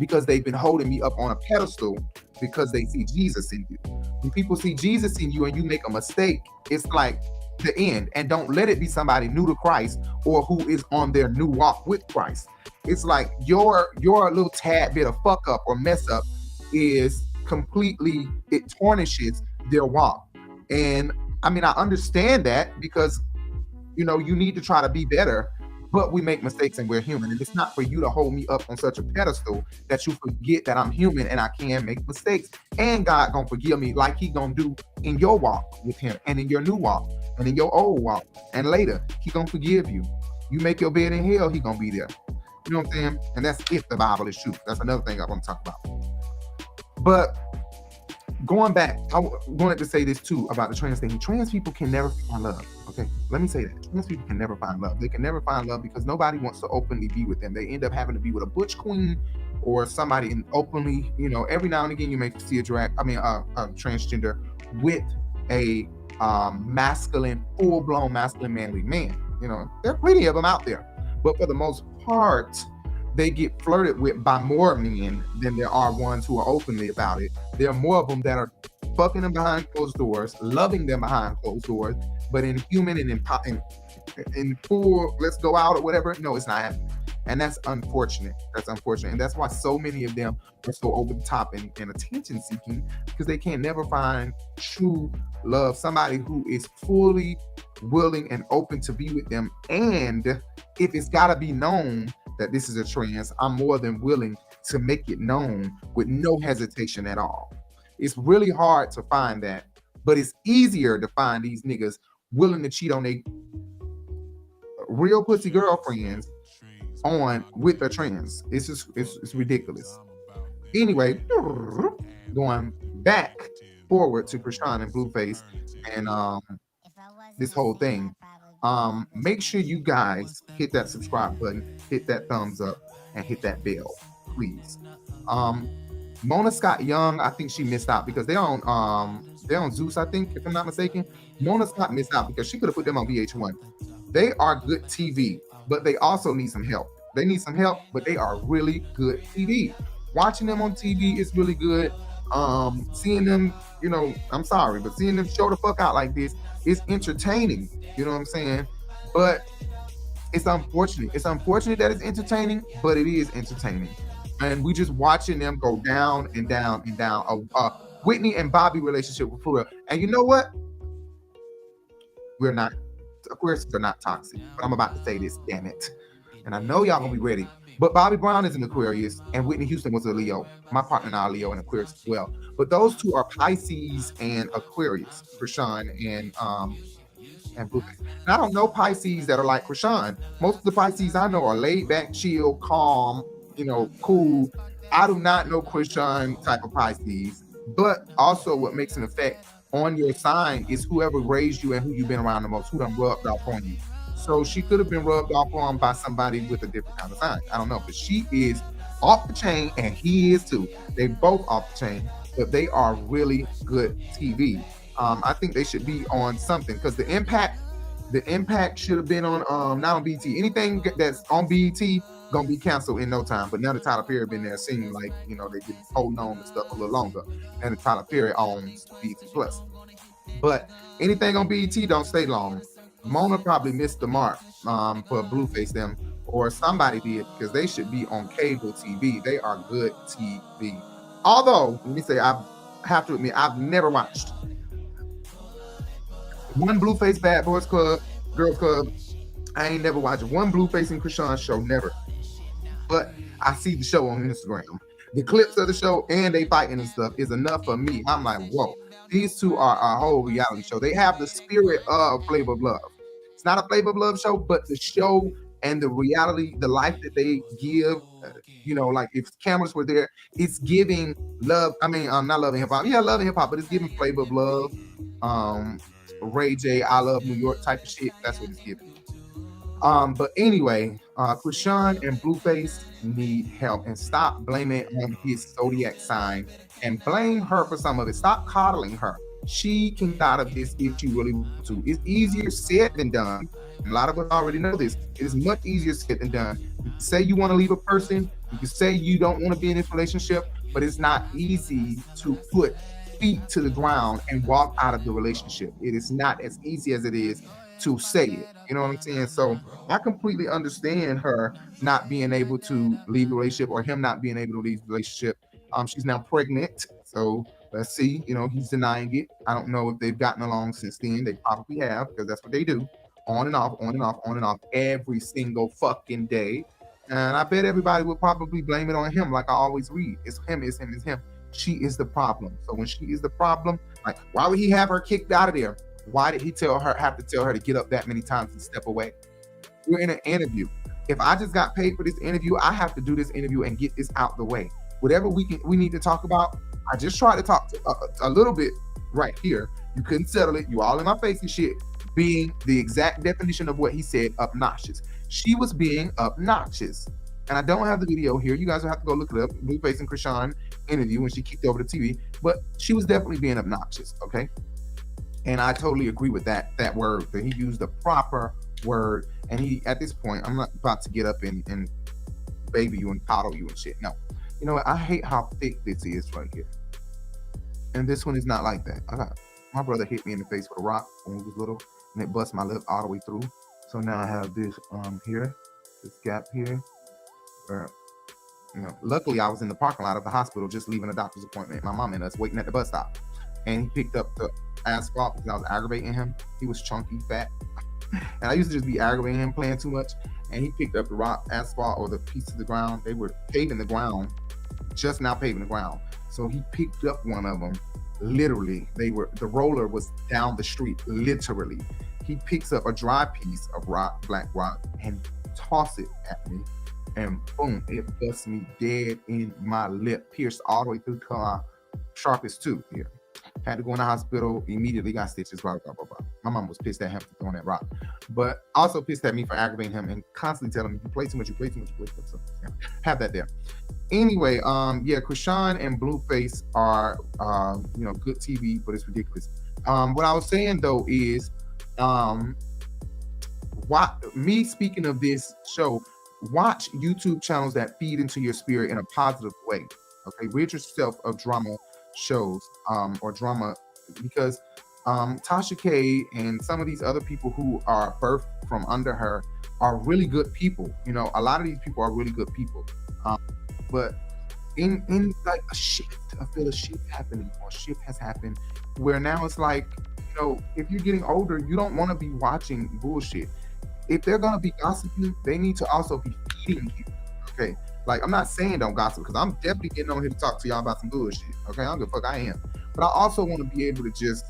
because they've been holding me up on a pedestal because they see Jesus in you. When people see Jesus in you and you make a mistake, it's like the end. And don't let it be somebody new to Christ or who is on their new walk with Christ. It's like your little tad bit of fuck up or mess up is completely, it tarnishes their walk. And I mean, I understand that because, you need to try to be better, but we make mistakes and we're human. And it's not for you to hold me up on such a pedestal that you forget that I'm human and I can make mistakes. And God gonna forgive me like he gonna do in your walk with him and in your new walk and in your old walk. And later, he gonna forgive you. You make your bed in hell, he gonna be there. You know what I'm saying? And that's if the Bible is true. That's another thing I want to talk about. But going back, I wanted to say this too about the trans thing. Trans people can never find love. Okay, let me say that. Trans people can never find love. They can never find love because nobody wants to openly be with them. They end up having to be with a butch queen or somebody in openly, every now and again you may see a transgender with a masculine, full-blown masculine manly man. There are plenty of them out there. But for the most part, they get flirted with by more men than there are ones who are openly about it. There are more of them that are fucking them behind closed doors, loving them behind closed doors, but in human and in full, let's go out or whatever. No, it's not happening. And that's unfortunate. That's unfortunate. And that's why so many of them are so over the top and attention seeking, because they can never find true love. Somebody who is fully willing and open to be with them. And if it's got to be known that this is a trans, I'm more than willing to make it known with no hesitation at all. It's really hard to find that, but it's easier to find these niggas willing to cheat on their real pussy girlfriends with a trans. It's just, it's ridiculous. Anyway, going back forward to Chrisean and Blueface, and this whole thing, make sure you guys hit that subscribe button, hit that thumbs up, and hit that bell, please. Mona Scott Young, I think she missed out because they're on Zeus, I think, if I'm not mistaken. Mona Scott missed out because she could have put them on VH1. They are good TV, but they also need some help. They need some help, but they are really good TV. Watching them on TV is really good. Seeing them, you know, I'm sorry, but seeing them show the fuck out like this is entertaining. You know what I'm saying? But it's unfortunate. It's unfortunate that it's entertaining, but it is entertaining. And we just watching them go down and down and down. Whitney and Bobby relationship with real. And you know what? We're not, of course, they're not toxic. But I'm about to say this, damn it. And I know y'all gonna be ready. But Bobby Brown is an Aquarius, and Whitney Houston was a Leo. My partner and I are Leo and Aquarius as well. But those two are Pisces and Aquarius, Chrisean and Bluface. And I don't know Pisces that are like Chrisean. Most of the Pisces I know are laid back, chill, calm, you know, cool. I do not know Chrisean type of Pisces. But also what makes an effect on your sign is whoever raised you and who you've been around the most, who done rubbed off on you. So she could have been rubbed off on by somebody with a different kind of sign. I don't know, but she is off the chain and he is too. They both off the chain, but they are really good TV. I think they should be on something because the impact should have been on not on BET. Anything that's on BET gonna be canceled in no time. But now that Tyler Perry been there, seeming like, you know, they've been holding on to stuff a little longer. And Tyler Perry owns BET Plus. But anything on BET don't stay long. Mona probably missed the mark for Bluface them, or somebody did, because they should be on cable TV. They are good TV. Although, let me say, I have to admit, I've never watched one Bluface Bad Boys Club, Girls Club. I ain't never watched one Bluface and Chrisean show, never. But I see the show on Instagram. The clips of the show and they fighting and stuff is enough for me. I'm like, whoa, these two are a whole reality show. They have the spirit of Flavor of Love. It's not a Flavor of Love show, but the show and the reality, the life that they give, you know, like if cameras were there, it's giving love. I mean, not Love and Hip Hop. Yeah, Love and Hip Hop, but it's giving Flavor of Love, Ray J, I Love New York type of shit. That's what it's giving. But anyway, Chrisean and Bluface need help, and stop blaming it on his zodiac sign and blame her for some of it. Stop coddling her. She can get out of this if she really wants to. It's easier said than done. A lot of us already know this. It is much easier said than done. You can say you want to leave a person. You can say you don't want to be in this relationship, but it's not easy to put feet to the ground and walk out of the relationship. It is not as easy as it is to say it. You know what I'm saying? So I completely understand her not being able to leave the relationship, or him not being able to leave the relationship. She's now pregnant. So let's see, you know, he's denying it. I don't know if they've gotten along since then. They probably have, because that's what they do. On and off, on and off, on and off every single fucking day. And I bet everybody would probably blame it on him, like I always read. It's him, it's him, it's him. She is the problem. So when she is the problem, like, why would he have her kicked out of there? Why did he have to tell her to get up that many times and step away? We're in an interview. If I just got paid for this interview, I have to do this interview and get this out the way. Whatever we need to talk about, I just tried to talk a little bit right here. You couldn't settle it. You all in my face and shit, being the exact definition of what he said, obnoxious. She was being obnoxious. And I don't have the video here. You guys will have to go look it up. Bluface and Chrisean interview when she kicked over the TV. But she was definitely being obnoxious, okay? And I totally agree with that word, that he used the proper word. And he, at this point, I'm not about to get up and baby you and coddle you and shit. No. You know what? I hate how thick this is right here. And this one is not like that. My brother hit me in the face with a rock when he was little, and it bust my lip all the way through. So now I have this here, this gap here. Where, you know, luckily I was in the parking lot of the hospital just leaving a doctor's appointment. My mom and us waiting at the bus stop. And he picked up the asphalt because I was aggravating him. He was chunky, fat. And I used to just be aggravating him, playing too much. And he picked up the rock, asphalt, or the piece of the ground. They were paving the ground, just now paving the ground. So he picked up one of them. Literally, the roller was down the street, literally. He picks up a dry piece of rock, black rock, and toss it at me. And boom, it busts me dead in my lip, pierced all the way through to my sharpest tooth here. Had to go in the hospital, immediately got stitches, blah, blah, blah, blah. My mom was pissed at him for throwing that rock, but also pissed at me for aggravating him and constantly telling me, you play too much, you play too much, you play too much. So, yeah, have that there. Anyway, yeah, Chrisean and Blueface are, good TV, but it's ridiculous. What I was saying though is, me speaking of this show, watch YouTube channels that feed into your spirit in a positive way. Okay, rid yourself of drama shows or drama, because Tasha K and some of these other people who are birthed from under her are really good people. You know, a lot of these people are really good people, but in like a shift, I feel a shift happening, or a shift has happened where now it's like, you know, if you're getting older, you don't want to be watching bullshit. If they're gonna be gossiping, they need to also be feeding you. Okay, like I'm not saying don't gossip, because I'm definitely getting on here to talk to y'all about some bullshit. Okay, I don't give a fuck, I am. But I also want to be able to just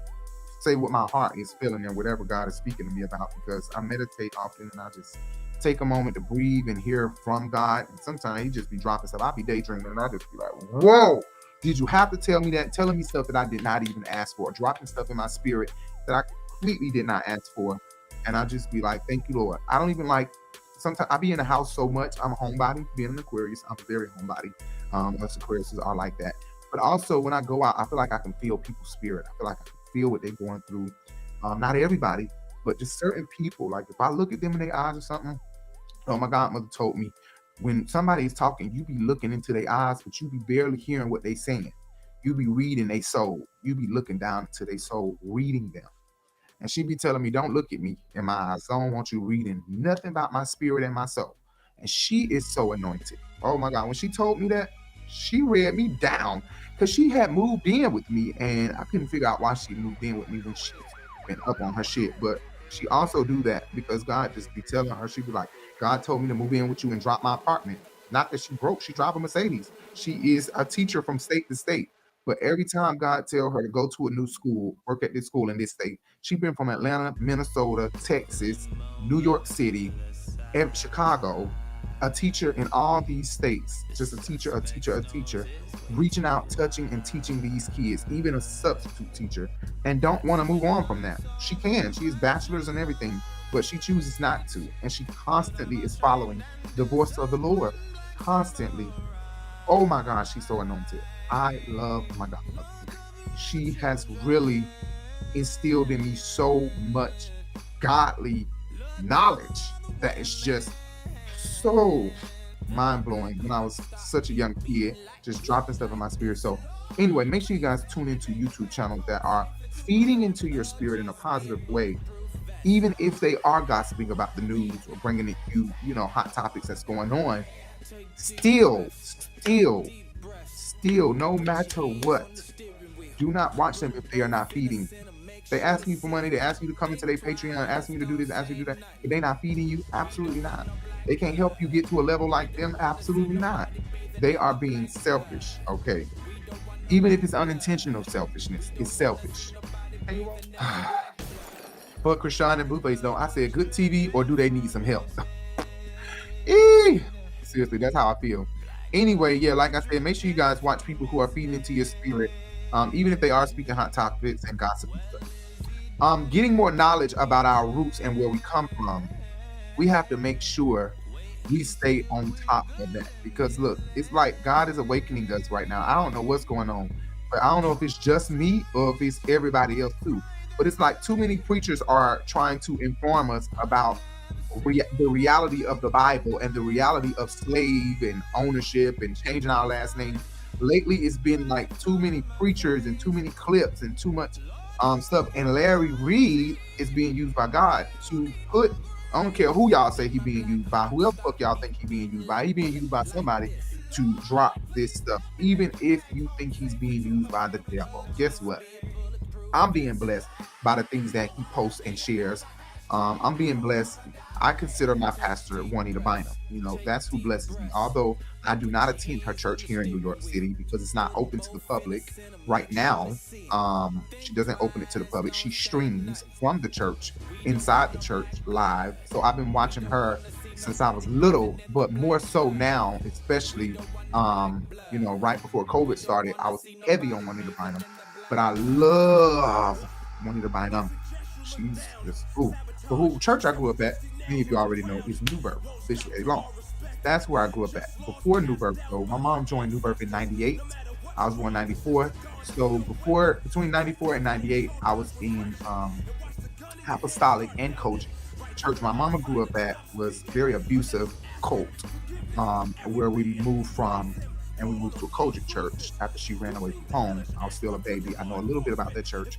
say what my heart is feeling and whatever God is speaking to me about, because I meditate often and I just take a moment to breathe and hear from God. And sometimes he just be dropping stuff. I'll be daydreaming and I'll just be like, whoa, did you have to tell me that? Telling me stuff that I did not even ask for, dropping stuff in my spirit that I completely did not ask for. And I'll just be like, thank you, Lord. I don't even like, sometimes I be in the house so much. I'm a homebody, being an Aquarius. I'm a very homebody. Most Aquariuses are like that. But also when I go out, I feel like I can feel people's spirit. I feel like I can feel what they're going through. Not everybody, but just certain people. Like if I look at them in their eyes or something, oh, my godmother told me, when somebody's talking, you be looking into their eyes, but you be barely hearing what they saying. You be reading their soul. You be looking down to their soul, reading them. And she be telling me, don't look at me in my eyes. I don't want you reading nothing about my spirit and my soul. And she is so anointed. Oh my God. When she told me that, she read me down, because she had moved in with me and I couldn't figure out why she moved in with me when she went up on her shit. But she also do that because God just be telling her, she be like, God told me to move in with you and drop my apartment. Not that she broke, she drive a Mercedes. She is a teacher from state to state. But every time God tell her to go to a new school, work at this school in this state, she been from Atlanta, Minnesota, Texas, New York City, and Chicago, a teacher in all these states, just a teacher, reaching out, touching, and teaching these kids, even a substitute teacher, and don't want to move on from that. She can, she has bachelor's and everything, but she chooses not to, and she constantly is following the voice of the Lord, constantly. Oh my God, she's so anointed. I love my godmother. She has really instilled in me so much godly knowledge that it's just so mind-blowing when I was such a young kid, just dropping stuff in my spirit. So anyway, make sure you guys tune into YouTube channels that are feeding into your spirit in a positive way, even if they are gossiping about the news or bringing it you know, hot topics that's going on. Still, no matter what, do not watch them if they are not feeding. They ask you for money, they ask you to come into their Patreon, asking you to do this, asking you to do that. If they're not feeding you, absolutely not. They can't help you get to a level like them, absolutely not. They are being selfish, okay? Even if it's unintentional selfishness, it's selfish. But Chrisean and Blueface though, I said good TV, or do they need some help? Seriously, that's how I feel. Anyway, yeah, like I said, make sure you guys watch people who are feeding into your spirit, even if they are speaking hot topics and gossiping stuff. Getting more knowledge about our roots and where we come from, we have to make sure we stay on top of that. Because look, it's like God is awakening us right now. I don't know what's going on, but I don't know if it's just me or if it's everybody else too. But it's like too many preachers are trying to inform us about the reality of the Bible and the reality of slave and ownership and changing our last name. Lately, it's been like too many preachers and too many clips and too much stuff. And Larry Reid is being used by God to put, I don't care who y'all say he being used by, whoever fuck y'all think he being used by, he being used by somebody to drop this stuff. Even if you think he's being used by the devil, guess what? I'm being blessed by the things that he posts and shares. I'm being blessed. I consider my pastor Juanita Bynum. You know, that's who blesses me. Although I do not attend her church here in New York City because it's not open to the public right now. She doesn't open it to the public. She streams from the church, inside the church, live. So I've been watching her since I was little, but more so now, especially, you know, right before COVID started, I was heavy on Juanita Bynum. but I love Juanita Bynum. She's just ooh. The whole church I grew up at, many of you already know, is New Birth, Bishop Elon. That's where I grew up at. Before New Birth, though, my mom joined New Birth in '98. I was born in '94. So between '94 and '98, I was in Apostolic and Coaching. The church my mama grew up at was very abusive cult, where we moved from, and we moved to a Kojic church after she ran away from home. I was still a baby. I know a little bit about that church.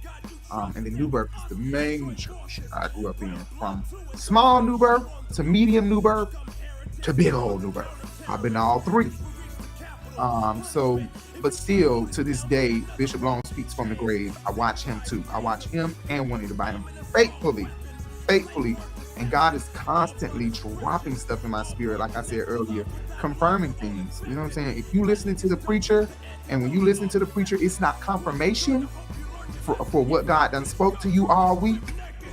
And then New Birth is the main church I grew up in, from small New Birth to medium New Birth to big old New Birth. I've been to all three. But still, to this day, Bishop Long speaks from the grave. I watch him too. I watch him and Juanita Bynum faithfully. And God is constantly dropping stuff in my spirit, like I said earlier, confirming things. You know what I'm saying? If you listening to the preacher, and when you listen to the preacher, it's not confirmation for what God done spoke to you all week,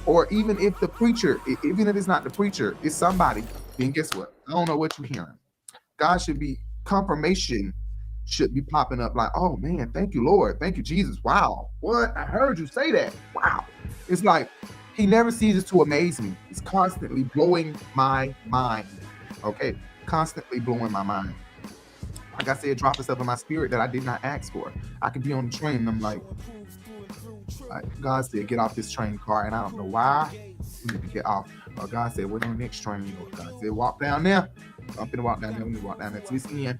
or even if the preacher, even if it's not the preacher, it's somebody, then guess what? I don't know what you're hearing. God should be, confirmation should be popping up like, oh man, thank you, Lord. Thank you, Jesus. Wow. What? I heard you say that. Wow. It's like, he never ceases to amaze me. He's constantly blowing my mind. Okay? Constantly blowing my mind. Like I said, dropping stuff in my spirit that I did not ask for. I could be on the train and I'm like God said, get off this train car, and I don't know why. We need to get off. God said, we're on the next train. God said, walk down there. I'm gonna walk down there. Let me walk down there to this end.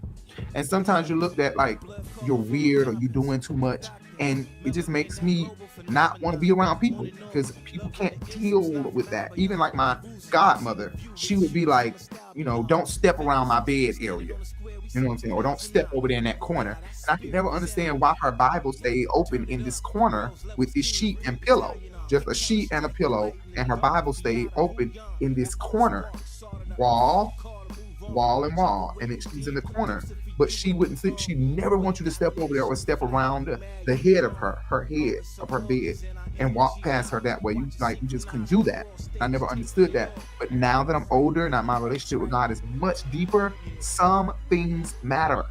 And sometimes you're looked at like you're weird or you're doing too much. And it just makes me not want to be around people, because people can't deal with that. Even like my godmother, she would be like, you know, don't step around my bed area. You know what I'm saying? Or don't step over there in that corner. And I could never understand why her Bible stayed open in this corner with this sheet and pillow. Just a sheet and a pillow, and her Bible stayed open in this corner. Wall, and she's in the corner. But she wouldn't think, she never wants you to step over there or step around the head of her head of her bed and walk past her that way. You just couldn't do that. I never understood that. But now that I'm older and my relationship with God is much deeper, some things matter.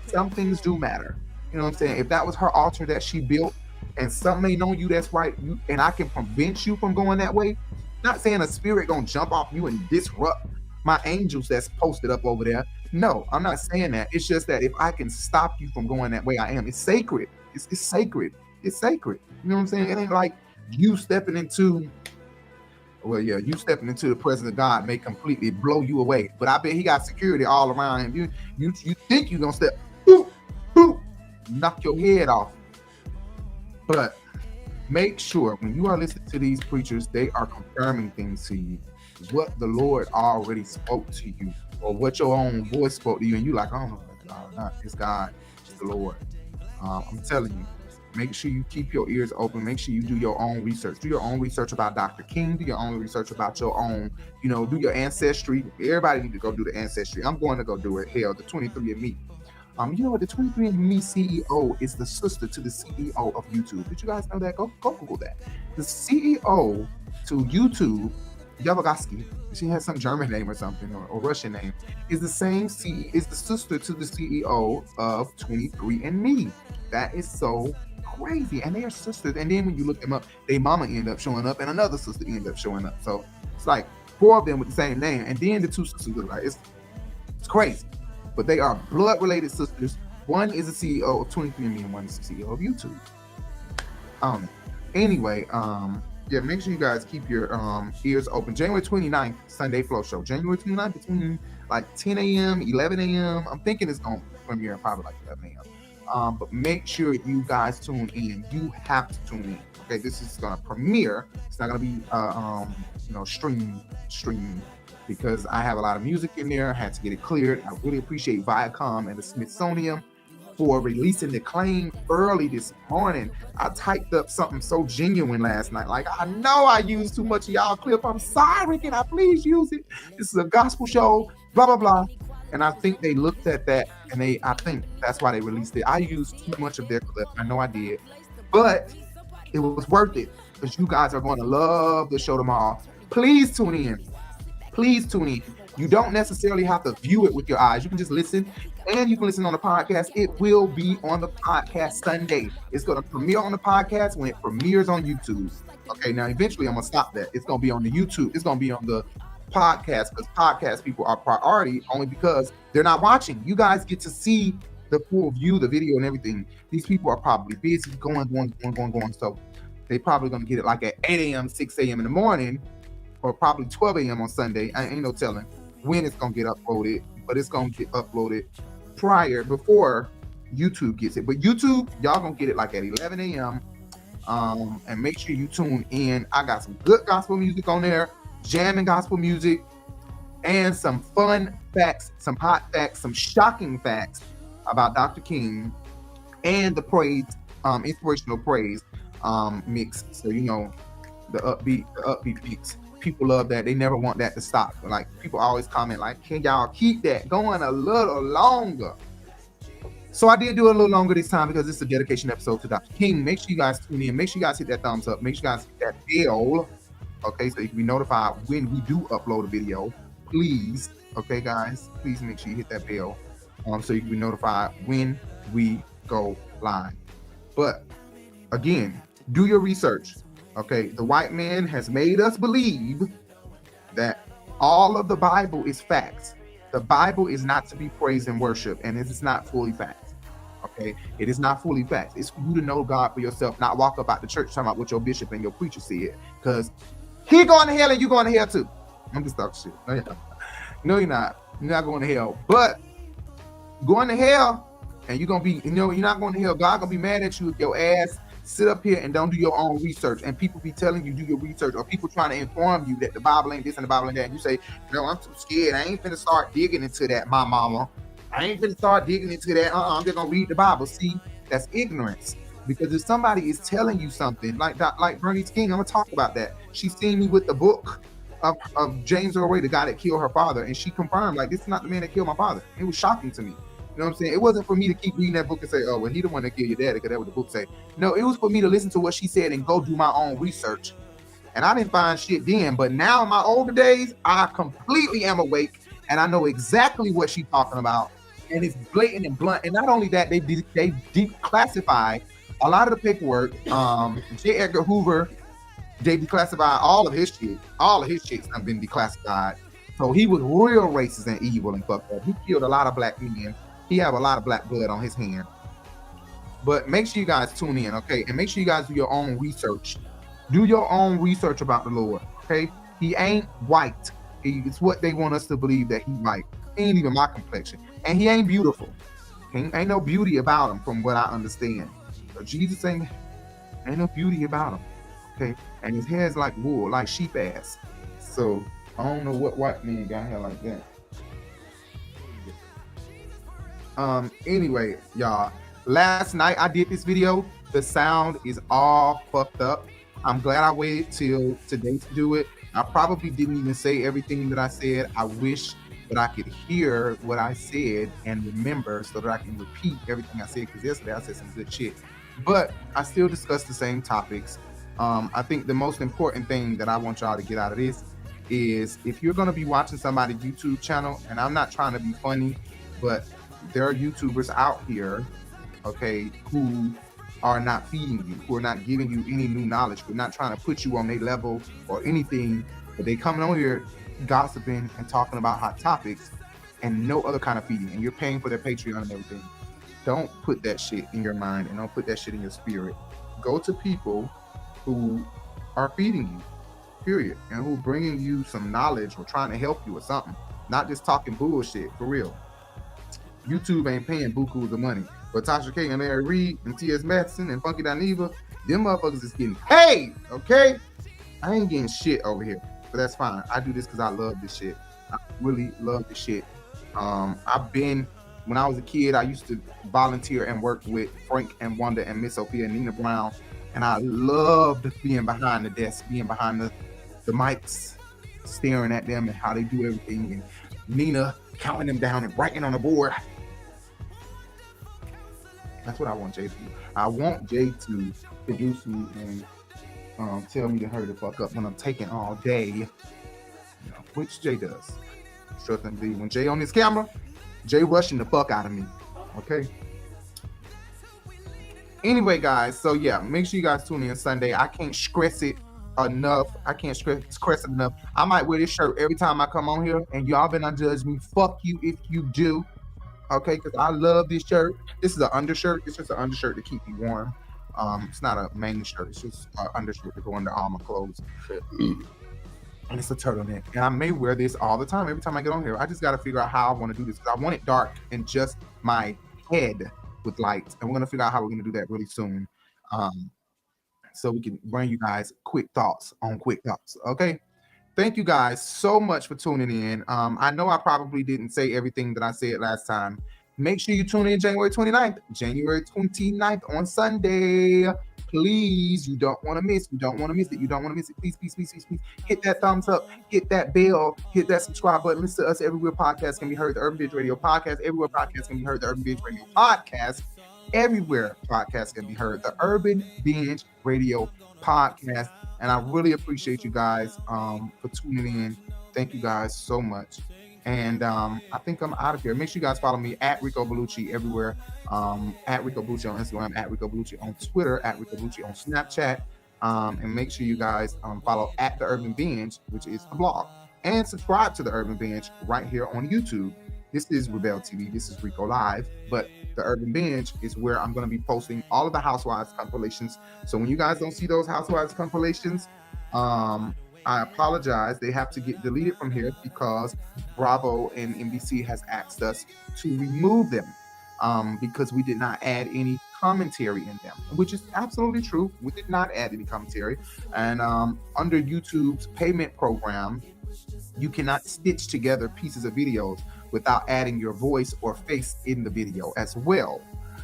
Some things do matter. You know what I'm saying? If that was her altar that she built and something ain't on you that's right, and I can prevent you from going that way, not saying a spirit gonna jump off you and disrupt my angels that's posted up over there. No, I'm not saying that. It's just that if I can stop you from going that way, I am. It's sacred. It's sacred. It's sacred. You know what I'm saying? It ain't like you stepping into, you stepping into the presence of God may completely blow you away. But I bet he got security all around him. You think you're gonna step, boop, boop, knock your head off. But make sure when you are listening to these preachers, they are confirming things to you. What the Lord already spoke to you, or what your own voice spoke to you, and you like, oh no, it's God, it's the Lord. I'm telling you, make sure you keep your ears open. Make sure you do your own research. Do your own research about Dr. King. Do your own research about your own, do your ancestry. Everybody need to go do the ancestry. I'm going to go do it. Hell, the 23andMe. You know what? The 23andMe CEO is the sister to the CEO of YouTube. Did you guys know that? Go Google that. The CEO to YouTube, Yavagasky, she has some German name or something, or Russian name, is the sister to the CEO of 23andMe. That is so crazy. And they are sisters. And then when you look them up, their mama end up showing up and another sister end up showing up. So it's like 4 of them with the same name. And then the 2 sisters look like it's crazy. But they are blood related sisters. One is the CEO of 23andMe and one is the CEO of YouTube. Anyway, make sure you guys keep your ears open. January 29th, Sunday Flow Show. January 29th between like 10 a.m., 11 a.m. I'm thinking it's going to premiere probably like 11 a.m. But make sure you guys tune in. You have to tune in. Okay, this is going to premiere. It's not going to be streaming because I have a lot of music in there. I had to get it cleared. I really appreciate Viacom and the Smithsonian for releasing the claim early this morning. I typed up something so genuine last night. Like, I know I used too much of y'all clip. I'm sorry. Can I please use it? This is a gospel show, blah, blah, blah. And I think they looked at that and I think that's why they released it. I used too much of their clip. I know I did. But it was worth it because you guys are going to love the show tomorrow. Please tune in. Please tune in. You don't necessarily have to view it with your eyes. You can just listen, and you can listen on the podcast. It will be on the podcast Sunday. It's going to premiere on the podcast when it premieres on YouTube. Okay, now eventually I'm going to stop that. It's going to be on the YouTube. It's going to be on the podcast, because podcast people are priority only because they're not watching. You guys get to see the full view, the video and everything. These people are probably busy going. So they probably going to get it like at 8 a.m., 6 a.m. in the morning, or probably 12 a.m. on Sunday. I ain't no telling when it's going to get uploaded, but it's going to get uploaded before YouTube gets it. But YouTube, y'all going to get it like at 11 a.m. And make sure you tune in. I got some good gospel music on there, jamming gospel music, and some fun facts, some hot facts, some shocking facts about Dr. King, and the praise, inspirational praise mix. So you know, the upbeat mix. People love that. They never want that to stop. Like, people always comment like, can y'all keep that going a little longer? So I did do it a little longer this time because this is a dedication episode to Dr. King. Make sure you guys tune in. Make sure you guys hit that thumbs up. Make sure you guys hit that bell. Okay, so you can be notified when we do upload a video. Please, okay, guys, please make sure you hit that bell, so you can be notified when we go live. But again, do your research. Okay, the white man has made us believe that all of the Bible is facts. The Bible is not to be praised and worshiped, and it is not fully facts. Okay, it is not fully facts. It's for you to know God for yourself, not walk about the church talking about what your bishop and your preacher said, because he going to hell and you going to hell too. I'm just talking shit. No, you're not. You're not going to hell. But going to hell, and you're going to be, you're not going to hell. God going to be mad at you if your ass sit up here and don't do your own research, and people be telling you do your research, or people trying to inform you that the Bible ain't this and the Bible ain't that, and you say, no, I'm too scared. I ain't finna start digging into that, my mama. I ain't finna start digging into that. I'm just gonna read the Bible. See, that's ignorance. Because if somebody is telling you something, like Bernice King, I'm gonna talk about that. She seen me with the book of James Earl Ray, the guy that killed her father, and she confirmed, like, this is not the man that killed my father. It was shocking to me. You know what I'm saying? It wasn't for me to keep reading that book and say, oh, well, he the one that killed your daddy, because that's what the book say. No, it was for me to listen to what she said and go do my own research. And I didn't find shit then, but now in my older days, I completely am awake, and I know exactly what she's talking about. And it's blatant and blunt. And not only that, they declassify a lot of the paperwork. J. Edgar Hoover, they declassified all of his shit. All of his shit's have been declassified. So he was real racist and evil and fucked up. He killed a lot of black men. He have a lot of black blood on his hand. But make sure you guys tune in, okay? And make sure you guys do your own research. Do your own research about the Lord, okay? He ain't white. It's what they want us to believe that he white. He ain't even my complexion. And he ain't beautiful. Ain't no beauty about him from what I understand. So Jesus ain't no beauty about him, okay? And his hair's like wool, like sheep ass. So I don't know what white man got hair like that. Anyway, y'all, last night I did this video. The sound is all fucked up. I'm glad I waited till today to do it. I probably didn't even say everything that I said. I wish that I could hear what I said and remember so that I can repeat everything I said, because yesterday I said some good shit. But I still discussed the same topics. I think the most important thing that I want y'all to get out of this is, if you're going to be watching somebody's YouTube channel, and I'm not trying to be funny, but there are YouTubers out here, okay, who are not feeding you, who are not giving you any new knowledge, who are not trying to put you on their level or anything, but they coming on here gossiping and talking about hot topics and no other kind of feeding, and you're paying for their Patreon and everything. Don't put that shit in your mind, and don't put that shit in your spirit. Go to people who are feeding you, period, and who bringing you some knowledge or trying to help you or something, not just talking bullshit, for real. YouTube ain't paying bukus of money, but Tasha K and Larry Reid and T.S. Madison and Funky Dineva, them motherfuckers is getting paid, okay? I ain't getting shit over here, but that's fine. I do this because I love this shit. I really love this shit. When I was a kid, I used to volunteer and work with Frank and Wanda and Miss Sophia and Nina Brown, and I loved being behind the desk, being behind the mics, staring at them and how they do everything, and Nina counting them down and writing on the board. That's what I want Jay to do. I want Jay to produce me and tell me to hurry the fuck up when I'm taking all day, which Jay does. Trust and believe. When Jay on this camera, Jay rushing the fuck out of me. Okay. Anyway, guys, so yeah, make sure you guys tune in Sunday. I can't stress it enough. I can't stress it enough. I might wear this shirt every time I come on here, and y'all better not judge me. Fuck you if you do. Okay, because I love this shirt. This is an undershirt. It's just an undershirt to keep me warm. It's not a main shirt. It's just an undershirt to go under all my clothes. And it's a turtleneck. And I may wear this all the time. Every time I get on here, I just got to figure out how I want to do this. Because I want it dark and just my head with lights. And we're going to figure out how we're going to do that really soon. So we can bring you guys quick thoughts on quick thoughts. Okay. Thank you guys so much for tuning in. I know I probably didn't say everything that I said last time. Make sure you tune in January 29th. January 29th on Sunday. Please, you don't want to miss. You don't want to miss it. You don't want to miss it. Please, please, please, please, please. Hit that thumbs up. Hit that bell. Hit that subscribe button. Listen to us everywhere podcast can be heard. The Urban Binge Radio Podcast. Everywhere podcast can be heard. The Urban Binge Radio Podcast. Everywhere podcast can be heard. The Urban Binge Radio Podcast. And I really appreciate you guys for tuning in. Thank you guys so much. And I think I'm out of here. Make sure you guys follow me at Rico Bellucci everywhere. At Rico Bellucci on Instagram, at Rico Bellucci on Twitter, at Rico Bellucci on Snapchat. And make sure you guys follow at The Urban Binge, which is the blog. And subscribe to The Urban Binge right here on YouTube. This is Rebel TV. This is Rico Live. But The Urban Binge is where I'm going to be posting all of the Housewives compilations. So when you guys don't see those Housewives compilations, I apologize. They have to get deleted from here because Bravo and NBC has asked us to remove them because we did not add any commentary in them, which is absolutely true. We did not add any commentary. And under YouTube's payment program, you cannot stitch together pieces of videos without adding your voice or face in the video as well.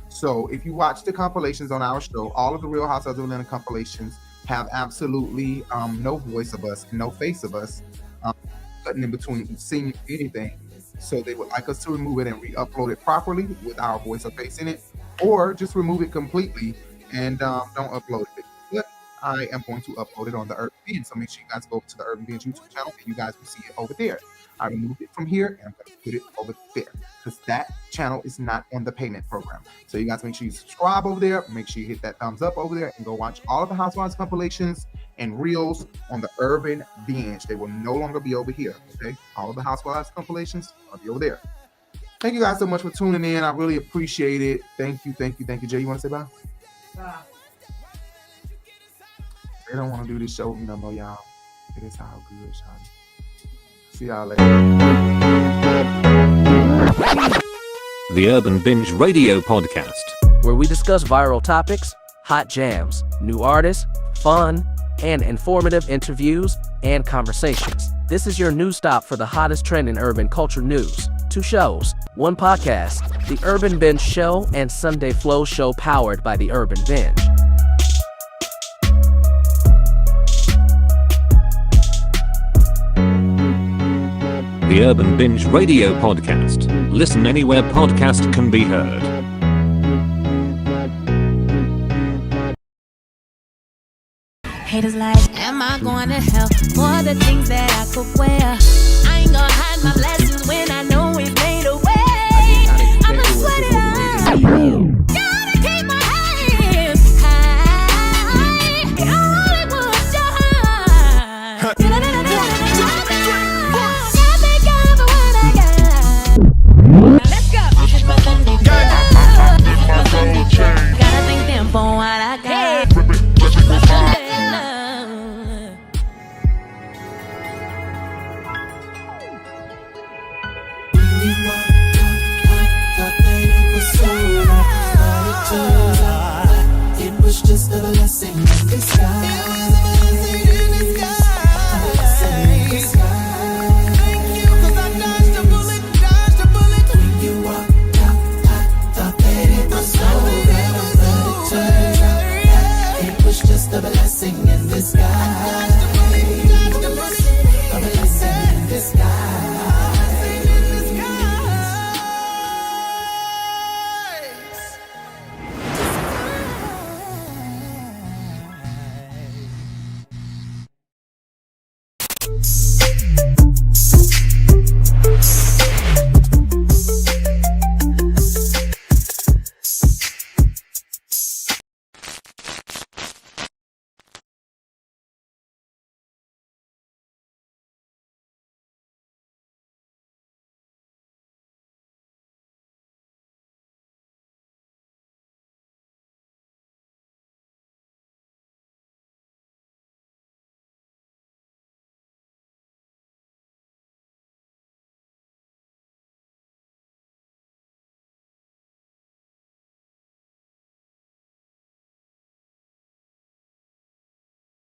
So if you watch the compilations on our show, all of the Real Housewives of Atlanta compilations have absolutely no voice of us, no face of us, cutting in between seeing anything. So they would like us to remove it and re-upload it properly with our voice or face in it, or just remove it completely and don't upload it. But I am going to upload it on the Urban Binge, so make sure you guys go to the Urban Binge YouTube channel and you guys will see it over there. I removed it from here and I'm going to put it over there because that channel is not on the payment program. So you guys make sure you subscribe over there. Make sure you hit that thumbs up over there and go watch all of the Housewives compilations and reels on the Urban Binge. They will no longer be over here. Okay, all of the Housewives compilations will be over there. Thank you guys so much for tuning in. I really appreciate it. Thank you, thank you, thank you. Jay, you want to say bye? Bye. They don't want to do this show with me no more, y'all. It is all good, y'all. See y'all later.
The Urban Binge Radio Podcast,
where we discuss viral topics, hot jams, new artists, fun, and informative interviews and conversations. This is your news stop for the hottest trend in urban culture news. 2 shows, 1 podcast, The Urban Binge Show and Sunday Flow Show powered by The Urban Binge.
the Urban Binge Radio Podcast. Listen anywhere podcast can be heard.
Haters like, am I going to hell for the things that I could wear? I ain't gonna hide my blessings when I know it's made a way. I'ma sweat it out. Gotta keep my hands high. Hollywood shine. Thank God for what I got. Let's go. Gotta thank them for what I got.
It was just a blessing in disguise.